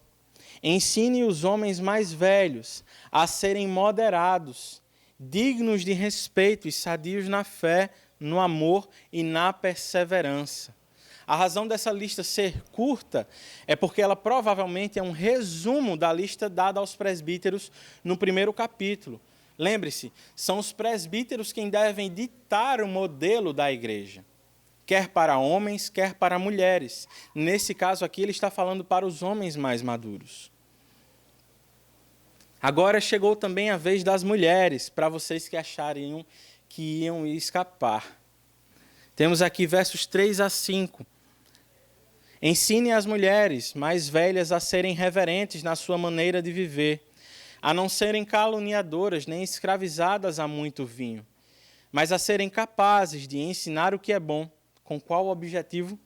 S4: ensine os homens mais velhos a serem moderados, dignos de respeito e sadios na fé, no amor e na perseverança. A razão dessa lista ser curta é porque ela provavelmente é um resumo da lista dada aos presbíteros no primeiro capítulo. Lembre-se, são os presbíteros quem devem ditar o modelo da igreja, quer para homens, quer para mulheres. Nesse caso aqui, ele está falando para os homens mais maduros. Agora chegou também a vez das mulheres, para vocês que achariam que iam escapar. Temos aqui versos 3 a 5. Ensine as mulheres mais velhas a serem reverentes na sua maneira de viver, a não serem caluniadoras nem escravizadas a muito vinho, mas a serem capazes de ensinar o que é bom. Com qual objetivo?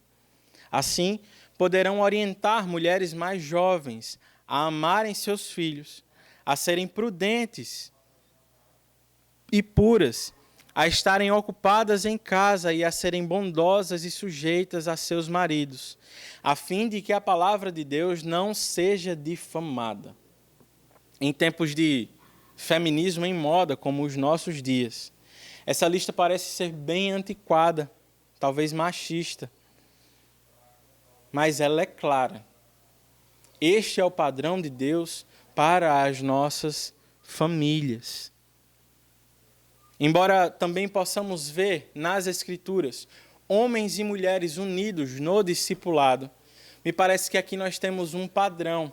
S4: Assim, poderão orientar mulheres mais jovens a amarem seus filhos, a serem prudentes e puras, a estarem ocupadas em casa e a serem bondosas e sujeitas a seus maridos, a fim de que a palavra de Deus não seja difamada. Em tempos de feminismo em moda, como os nossos dias, essa lista parece ser bem antiquada, talvez machista, mas ela é clara. Este é o padrão de Deus para as nossas famílias. Embora também possamos ver nas Escrituras homens e mulheres unidos no discipulado, me parece que aqui nós temos um padrão.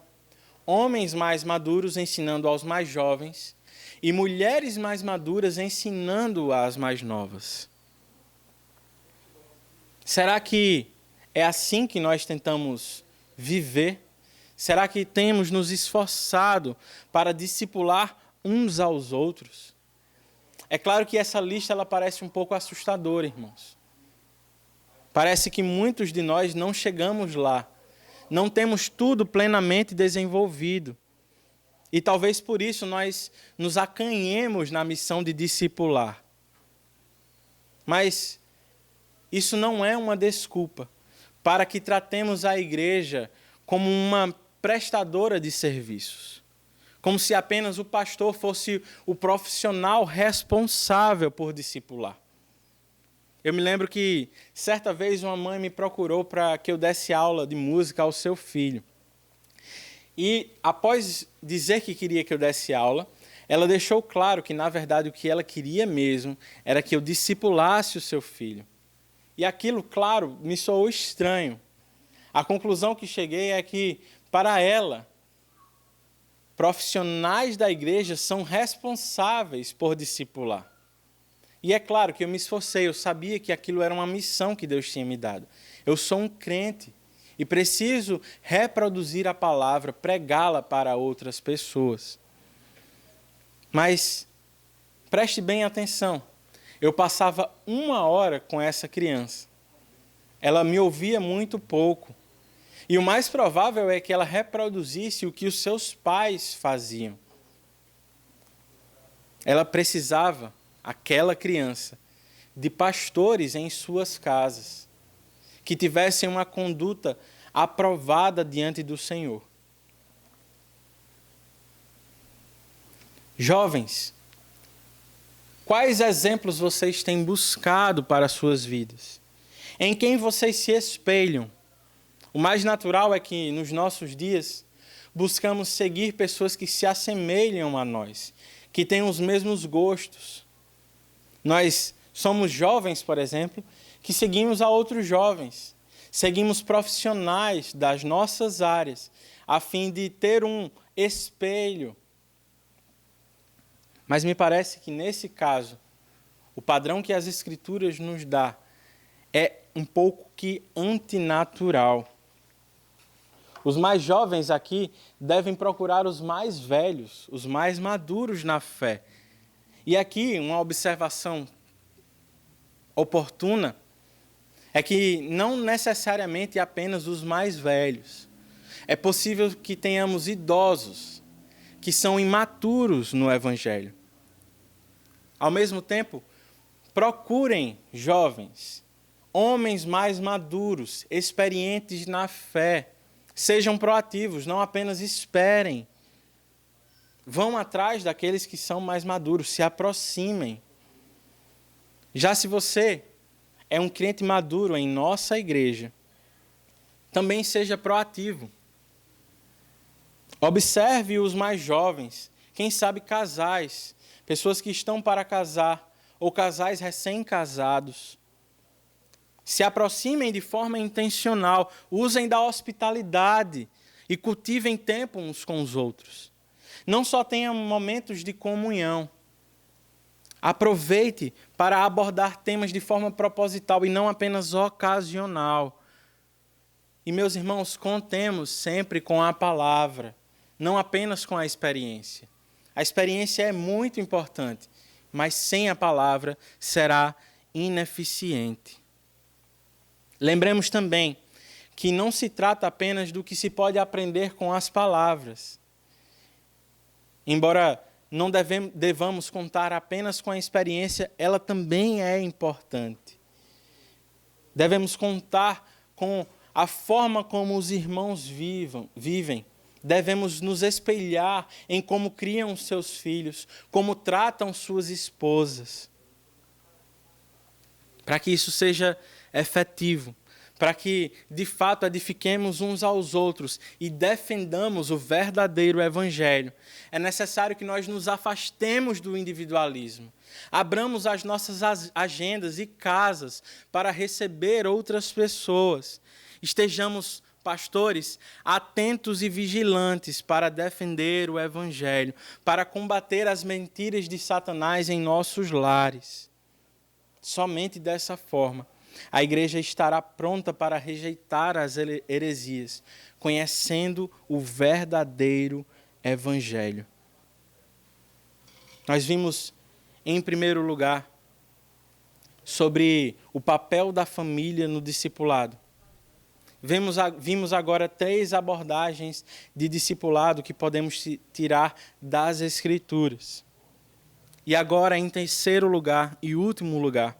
S4: Homens mais maduros ensinando aos mais jovens e mulheres mais maduras ensinando às mais novas. Será que é assim que nós tentamos viver? Será que temos nos esforçado para discipular uns aos outros? É claro que essa lista ela parece um pouco assustadora, irmãos. Parece que muitos de nós não chegamos lá. Não temos tudo plenamente desenvolvido. E talvez por isso nós nos acanhemos na missão de discipular. Mas isso não é uma desculpa para que tratemos a igreja como uma prestadora de serviços. Como se apenas o pastor fosse o profissional responsável por discipular. Eu me lembro que, certa vez, uma mãe me procurou para que eu desse aula de música ao seu filho. E, após dizer que queria que eu desse aula, ela deixou claro que, na verdade, o que ela queria mesmo era que eu discipulasse o seu filho. E aquilo, claro, me soou estranho. A conclusão que cheguei é que, para ela, profissionais da igreja são responsáveis por discipular. E é claro que eu me esforcei, eu sabia que aquilo era uma missão que Deus tinha me dado. Eu sou um crente e preciso reproduzir a palavra, pregá-la para outras pessoas. Mas preste bem atenção, eu passava 1 hora com essa criança. Ela me ouvia muito pouco. E o mais provável é que ela reproduzisse o que os seus pais faziam. Ela precisava, aquela criança, de pastores em suas casas, que tivessem uma conduta aprovada diante do Senhor. Jovens, quais exemplos vocês têm buscado para as suas vidas? Em quem vocês se espelham? O mais natural é que, nos nossos dias, buscamos seguir pessoas que se assemelham a nós, que têm os mesmos gostos. Nós somos jovens, por exemplo, que seguimos a outros jovens. Seguimos profissionais das nossas áreas, a fim de ter um espelho. Mas me parece que, nesse caso, o padrão que as Escrituras nos dá é um pouco que antinatural. Os mais jovens aqui devem procurar os mais velhos, os mais maduros na fé. E aqui uma observação oportuna é que não necessariamente apenas os mais velhos. É possível que tenhamos idosos que são imaturos no Evangelho. Ao mesmo tempo, procurem jovens, homens mais maduros, experientes na fé. Sejam proativos, não apenas esperem. Vão atrás daqueles que são mais maduros, se aproximem. Já se você é um crente maduro em nossa igreja, também seja proativo. Observe os mais jovens, quem sabe casais, pessoas que estão para casar, ou casais recém-casados. Se aproximem de forma intencional, usem da hospitalidade e cultivem tempo uns com os outros. Não só tenham momentos de comunhão. Aproveite para abordar temas de forma proposital e não apenas ocasional. E, meus irmãos, contemos sempre com a palavra, não apenas com a experiência. A experiência é muito importante, mas sem a palavra será ineficiente. Lembremos também que não se trata apenas do que se pode aprender com as palavras. Embora não devamos contar apenas com a experiência, ela também é importante. Devemos contar com a forma como os irmãos vivem. Devemos nos espelhar em como criam seus filhos, como tratam suas esposas. Para que isso seja efetivo, para que, de fato, edifiquemos uns aos outros e defendamos o verdadeiro evangelho, é necessário que nós nos afastemos do individualismo, abramos as nossas agendas e casas para receber outras pessoas, estejamos, pastores, atentos e vigilantes para defender o evangelho, para combater as mentiras de Satanás em nossos lares. Somente dessa forma, a igreja estará pronta para rejeitar as heresias, conhecendo o verdadeiro evangelho. Nós vimos, em primeiro lugar, sobre o papel da família no discipulado. Vimos agora 3 abordagens de discipulado que podemos tirar das Escrituras. E agora, em terceiro lugar e último lugar,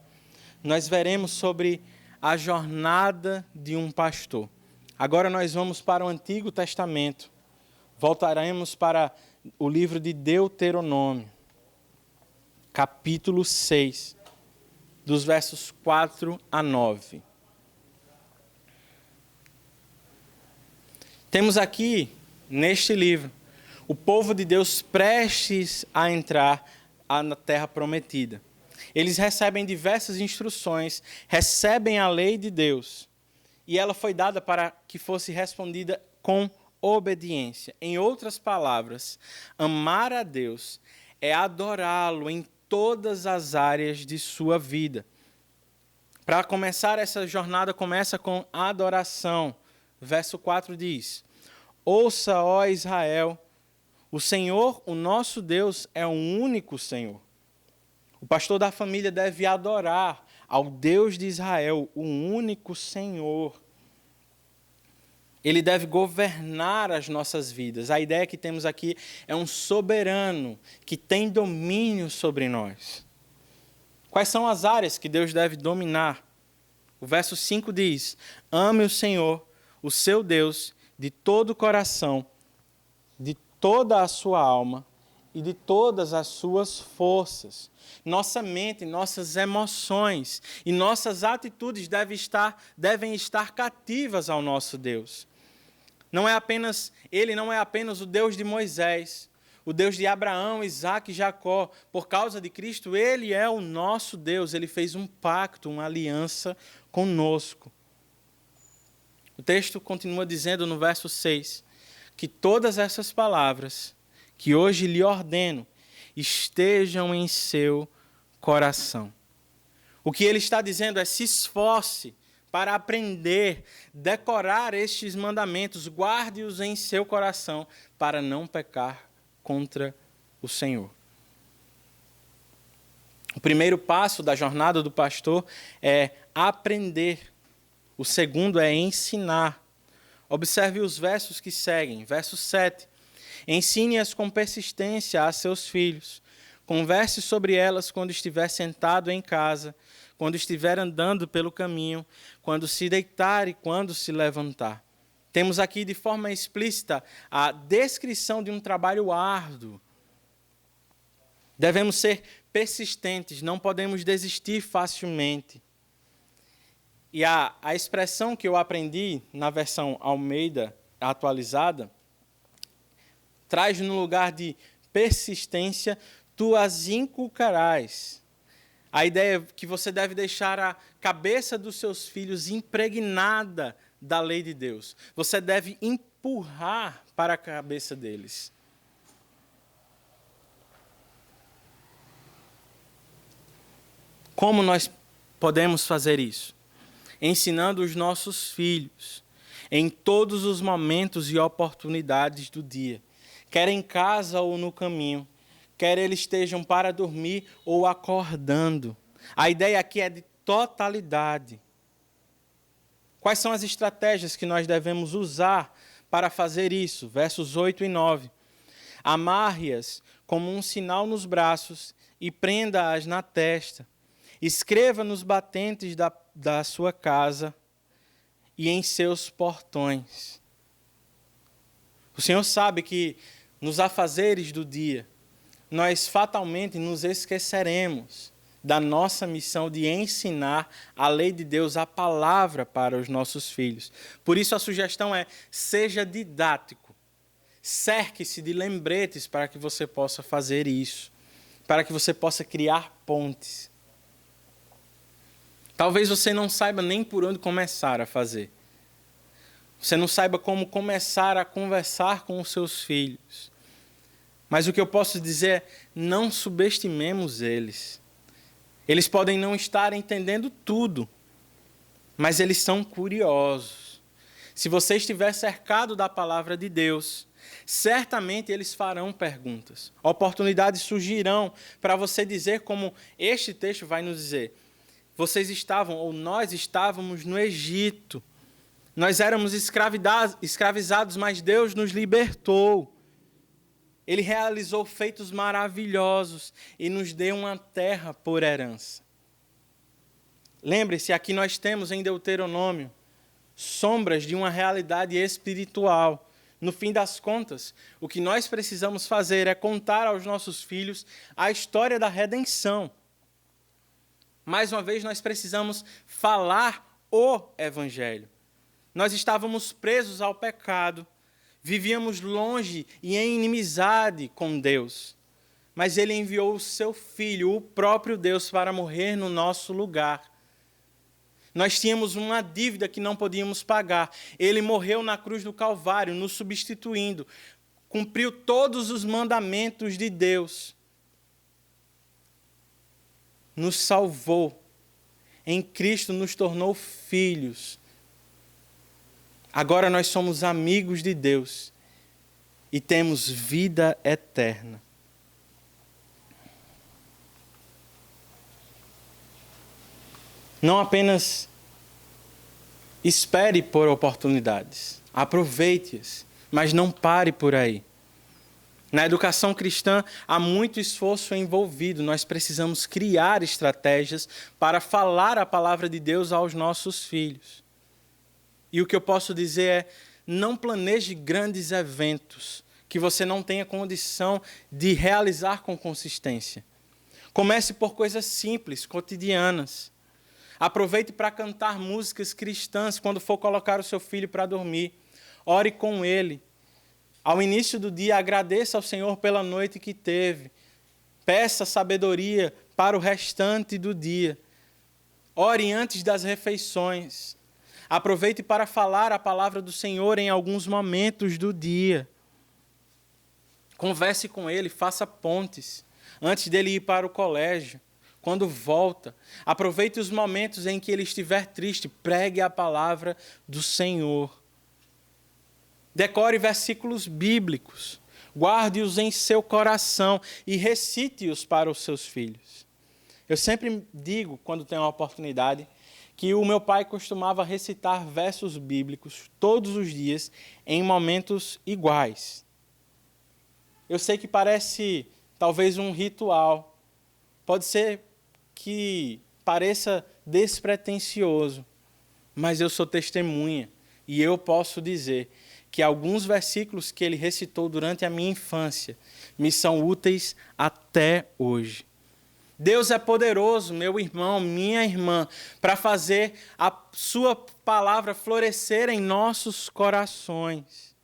S4: nós veremos sobre a jornada de um pastor. Agora nós vamos para o Antigo Testamento. Voltaremos para o livro de Deuteronômio, capítulo 6, dos versos 4 a 9. Temos aqui, neste livro, o povo de Deus prestes a entrar na terra prometida. Eles recebem diversas instruções, recebem a lei de Deus, e ela foi dada para que fosse respondida com obediência. Em outras palavras, amar a Deus é adorá-lo em todas as áreas de sua vida. Para começar, essa jornada começa com adoração. Verso 4 diz: Ouça, ó Israel, o Senhor, o nosso Deus, é o único Senhor. O pastor da família deve adorar ao Deus de Israel, o único Senhor. Ele deve governar as nossas vidas. A ideia que temos aqui é um soberano que tem domínio sobre nós. Quais são as áreas que Deus deve dominar? O verso 5 diz: Ame o Senhor, o seu Deus, de todo o coração, de toda a sua alma e de todas as suas forças. Nossa mente, nossas emoções e nossas atitudes devem estar cativas ao nosso Deus. Ele não é apenas o Deus de Moisés, o Deus de Abraão, Isaque e Jacó. Por causa de Cristo, Ele é o nosso Deus. Ele fez um pacto, uma aliança conosco. O texto continua dizendo no verso 6, que todas essas palavras que hoje lhe ordeno estejam em seu coração. O que ele está dizendo é: se esforce para aprender, decorar estes mandamentos, guarde-os em seu coração para não pecar contra o Senhor. O primeiro passo da jornada do pastor é aprender. O segundo é ensinar. Observe os versos que seguem. Verso 7. Ensine-as com persistência a seus filhos. Converse sobre elas quando estiver sentado em casa, quando estiver andando pelo caminho, quando se deitar e quando se levantar. Temos aqui de forma explícita a descrição de um trabalho árduo. Devemos ser persistentes, não podemos desistir facilmente. E a expressão que eu aprendi na versão Almeida atualizada traz no lugar de persistência, tu as inculcarás. A ideia é que você deve deixar a cabeça dos seus filhos impregnada da lei de Deus. Você deve empurrar para a cabeça deles. Como nós podemos fazer isso? Ensinando os nossos filhos em todos os momentos e oportunidades do dia, quer em casa ou no caminho, quer eles estejam para dormir ou acordando. A ideia aqui é de totalidade. Quais são as estratégias que nós devemos usar para fazer isso? Versos 8 e 9. Amarre-as como um sinal nos braços e prenda-as na testa. Escreva nos batentes da sua casa e em seus portões. O Senhor sabe que nos afazeres do dia, nós fatalmente nos esqueceremos da nossa missão de ensinar a lei de Deus, a palavra para os nossos filhos. Por isso a sugestão é: seja didático. Cerque-se de lembretes para que você possa fazer isso, para que você possa criar pontes. Talvez você não saiba nem por onde começar a fazer. Você não saiba como começar a conversar com os seus filhos. Mas o que eu posso dizer é: não subestimemos eles. Eles podem não estar entendendo tudo, mas eles são curiosos. Se você estiver cercado da palavra de Deus, certamente eles farão perguntas. Oportunidades surgirão para você dizer, como este texto vai nos dizer: vocês estavam, ou nós estávamos no Egito. Nós éramos escravizados, mas Deus nos libertou. Ele realizou feitos maravilhosos e nos deu uma terra por herança. Lembre-se, aqui nós temos em Deuteronômio sombras de uma realidade espiritual. No fim das contas, o que nós precisamos fazer é contar aos nossos filhos a história da redenção. Mais uma vez, nós precisamos falar o Evangelho. Nós estávamos presos ao pecado, vivíamos longe e em inimizade com Deus. Mas Ele enviou o seu Filho, o próprio Deus, para morrer no nosso lugar. Nós tínhamos uma dívida que não podíamos pagar. Ele morreu na cruz do Calvário, nos substituindo. Cumpriu todos os mandamentos de Deus. Nos salvou. Em Cristo nos tornou filhos. Agora nós somos amigos de Deus e temos vida eterna. Não apenas espere por oportunidades, aproveite-as, mas não pare por aí. Na educação cristã há muito esforço envolvido. Nós precisamos criar estratégias para falar a palavra de Deus aos nossos filhos. E o que eu posso dizer é: não planeje grandes eventos que você não tenha condição de realizar com consistência. Comece por coisas simples, cotidianas. Aproveite para cantar músicas cristãs quando for colocar o seu filho para dormir. Ore com ele. Ao início do dia, agradeça ao Senhor pela noite que teve. Peça sabedoria para o restante do dia. Ore antes das refeições. Aproveite para falar a palavra do Senhor em alguns momentos do dia. Converse com ele, faça pontes. Antes dele ir para o colégio, quando volta, aproveite os momentos em que ele estiver triste, pregue a palavra do Senhor. Decore versículos bíblicos, guarde-os em seu coração e recite-os para os seus filhos. Eu sempre digo, quando tenho a oportunidade, que o meu pai costumava recitar versos bíblicos todos os dias em momentos iguais. Eu sei que parece talvez um ritual, pode ser que pareça despretensioso, mas eu sou testemunha e eu posso dizer que alguns versículos que ele recitou durante a minha infância me são úteis até hoje. Deus é poderoso, meu irmão, minha irmã, para fazer a sua palavra florescer em nossos corações.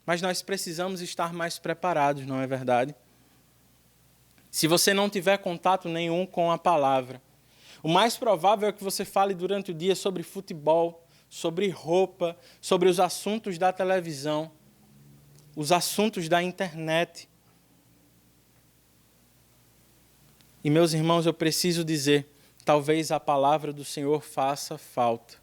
S4: Mas nós precisamos estar mais preparados, não é verdade? Se você não tiver contato nenhum com a palavra, o mais provável é que você fale durante o dia sobre futebol, sobre roupa, sobre os assuntos da televisão, os assuntos da internet. E, meus irmãos, eu preciso dizer, talvez a palavra do Senhor faça falta.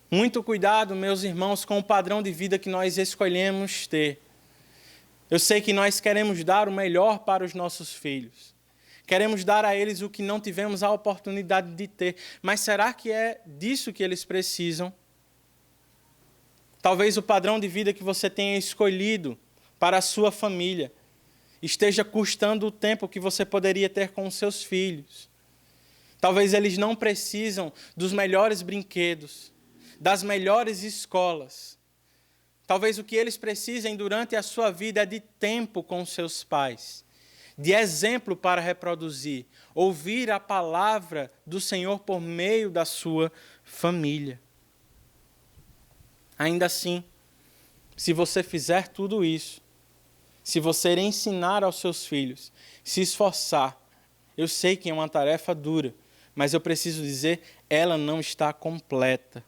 S4: Muito cuidado, meus irmãos, com o padrão de vida que nós escolhemos ter. Eu sei que nós queremos dar o melhor para os nossos filhos. Queremos dar a eles o que não tivemos a oportunidade de ter. Mas será que é disso que eles precisam? Talvez o padrão de vida que você tenha escolhido para a sua família esteja custando o tempo que você poderia ter com os seus filhos. Talvez eles não precisam dos melhores brinquedos, das melhores escolas. Talvez o que eles precisem durante a sua vida é de tempo com seus pais, de exemplo para reproduzir, ouvir a palavra do Senhor por meio da sua família. Ainda assim, se você fizer tudo isso, se você ensinar aos seus filhos, se esforçar, eu sei que é uma tarefa dura, mas eu preciso dizer, ela não está completa.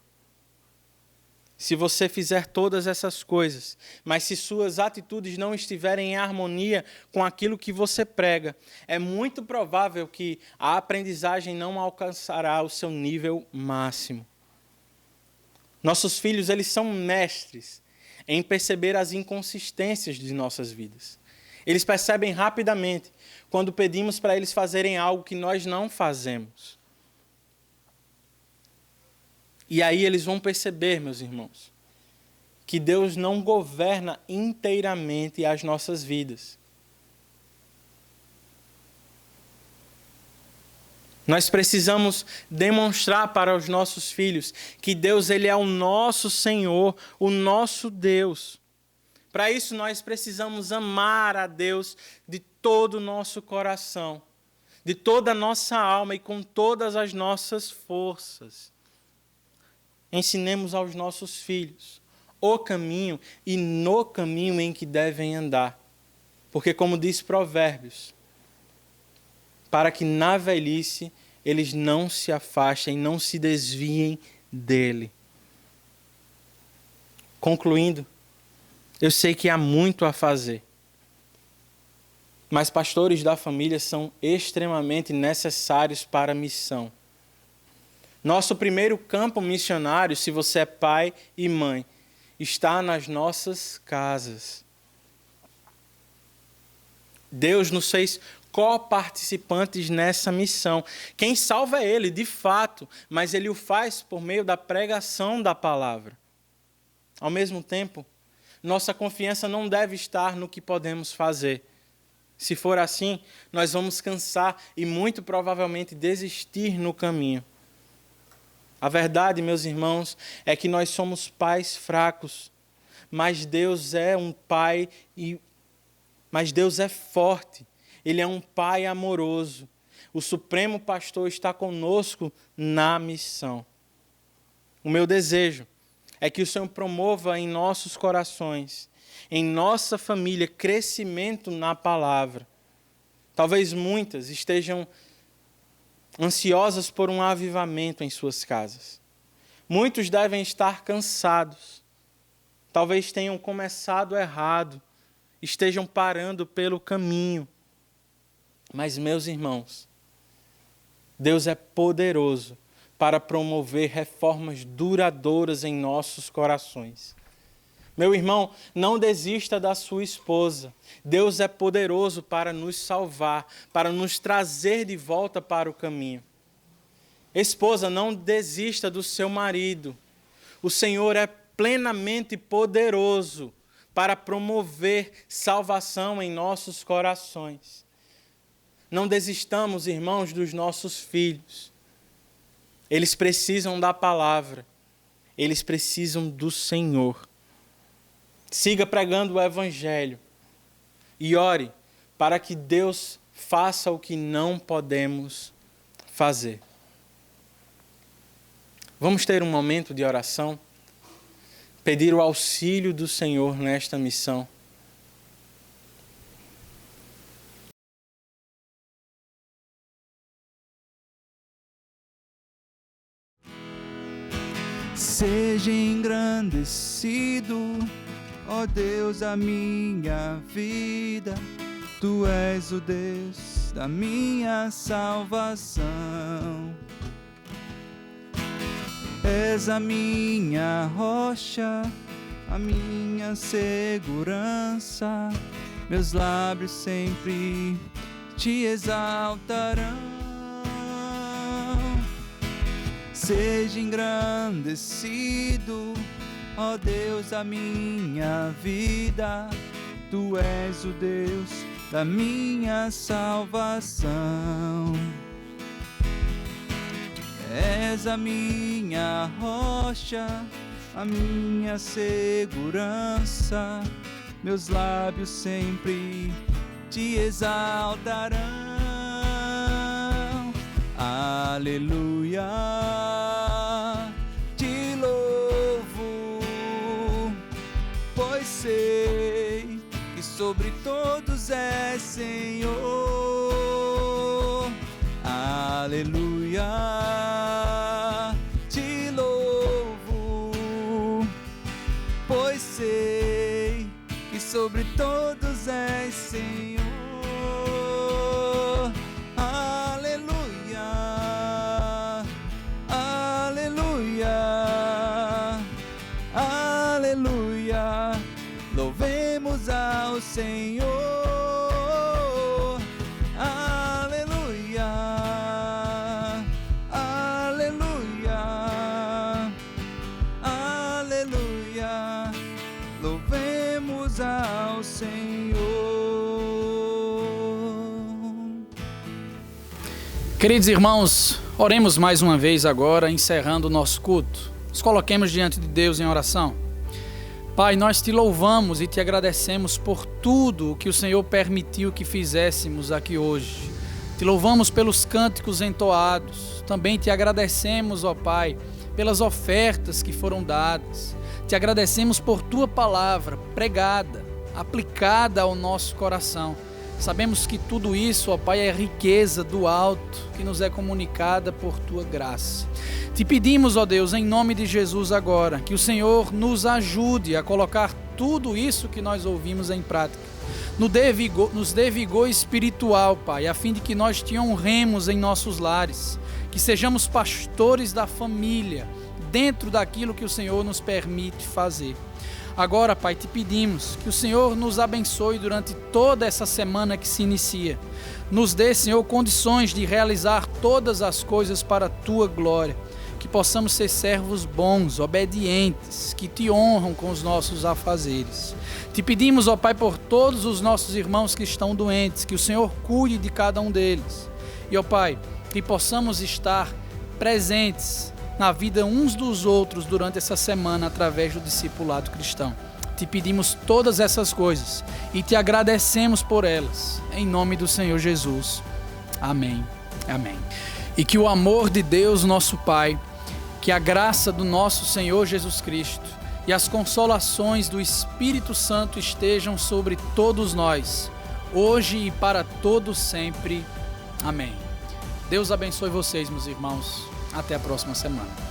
S4: Se você fizer todas essas coisas, mas se suas atitudes não estiverem em harmonia com aquilo que você prega, é muito provável que a aprendizagem não alcançará o seu nível máximo. Nossos filhos, eles são mestres em perceber as inconsistências de nossas vidas. Eles percebem rapidamente quando pedimos para eles fazerem algo que nós não fazemos. E aí eles vão perceber, meus irmãos, que Deus não governa inteiramente as nossas vidas. Nós precisamos demonstrar para os nossos filhos que Deus, ele é o nosso Senhor, o nosso Deus. Para isso nós precisamos amar a Deus de todo o nosso coração, de toda a nossa alma e com todas as nossas forças. Ensinemos aos nossos filhos o caminho e no caminho em que devem andar. Porque, como diz Provérbios, para que na velhice eles não se afastem, não se desviem dele. Concluindo, eu sei que há muito a fazer, mas pastores da família são extremamente necessários para a missão. Nosso primeiro campo missionário, se você é pai e mãe, está nas nossas casas. Deus nos fez coparticipantes nessa missão. Quem salva é Ele, de fato, mas Ele o faz por meio da pregação da palavra. Ao mesmo tempo, nossa confiança não deve estar no que podemos fazer. Se for assim, nós vamos cansar e muito provavelmente desistir no caminho. A verdade, meus irmãos, é que nós somos pais fracos, mas Deus é um pai mas Deus é forte. Ele é um pai amoroso. O Supremo Pastor está conosco na missão. O meu desejo é que o Senhor promova em nossos corações, em nossa família, crescimento na palavra. Talvez muitas estejam ansiosas por um avivamento em suas casas. Muitos devem estar cansados. Talvez tenham começado errado, estejam parando pelo caminho. Mas, meus irmãos, Deus é poderoso para promover reformas duradouras em nossos corações. Meu irmão, não desista da sua esposa. Deus é poderoso para nos salvar, para nos trazer de volta para o caminho. Esposa, não desista do seu marido. O Senhor é plenamente poderoso para promover salvação em nossos corações. Não desistamos, irmãos, dos nossos filhos. Eles precisam da palavra. Eles precisam do Senhor. Siga pregando o Evangelho e ore para que Deus faça o que não podemos fazer. Vamos ter um momento de oração, pedir o auxílio do Senhor nesta missão.
S1: Seja engrandecido, ó Deus da minha vida, Tu és o Deus da minha salvação. És a minha rocha, a minha segurança, meus lábios sempre te exaltarão. Seja engrandecido, ó Deus da minha vida, Tu és o Deus da minha salvação. És a minha rocha, a minha segurança, meus lábios sempre te exaltarão. Aleluia, te louvo, pois sei que sobre todos és Senhor. Aleluia, te louvo, pois sei que sobre todos és Senhor. Aleluia, aleluia, aleluia, louvemos ao Senhor. Aleluia, aleluia, aleluia, louvemos ao Senhor.
S2: Queridos irmãos, oremos mais uma vez agora, encerrando o nosso culto. Nos coloquemos diante de Deus em oração. Pai, nós te louvamos e te agradecemos por tudo o que o Senhor permitiu que fizéssemos aqui hoje. Te louvamos pelos cânticos entoados. Também te agradecemos, ó Pai, pelas ofertas que foram dadas. Te agradecemos por tua palavra pregada, aplicada ao nosso coração. Sabemos que tudo isso, ó Pai, é riqueza do alto que nos é comunicada por tua graça. Te pedimos, ó Deus, em nome de Jesus agora, que o Senhor nos ajude a colocar tudo isso que nós ouvimos em prática. Nos dê vigor espiritual, Pai, a fim de que nós te honremos em nossos lares, que sejamos pastores da família, dentro daquilo que o Senhor nos permite fazer. Agora, Pai, te pedimos que o Senhor nos abençoe durante toda essa semana que se inicia. Nos dê, Senhor, condições de realizar todas as coisas para a tua glória. Que possamos ser servos bons, obedientes, que te honram com os nossos afazeres. Te pedimos, ó Pai, por todos os nossos irmãos que estão doentes, que o Senhor cuide de cada um deles. E, ó Pai, que possamos estar presentes na vida uns dos outros durante essa semana através do discipulado cristão. Te pedimos todas essas coisas e te agradecemos por elas, em nome do Senhor Jesus. Amém. Amém. E que o amor de Deus, nosso Pai, que a graça do nosso Senhor Jesus Cristo e as consolações do Espírito Santo estejam sobre todos nós, hoje e para todo sempre. Amém. Deus abençoe vocês, meus irmãos. Até a próxima semana.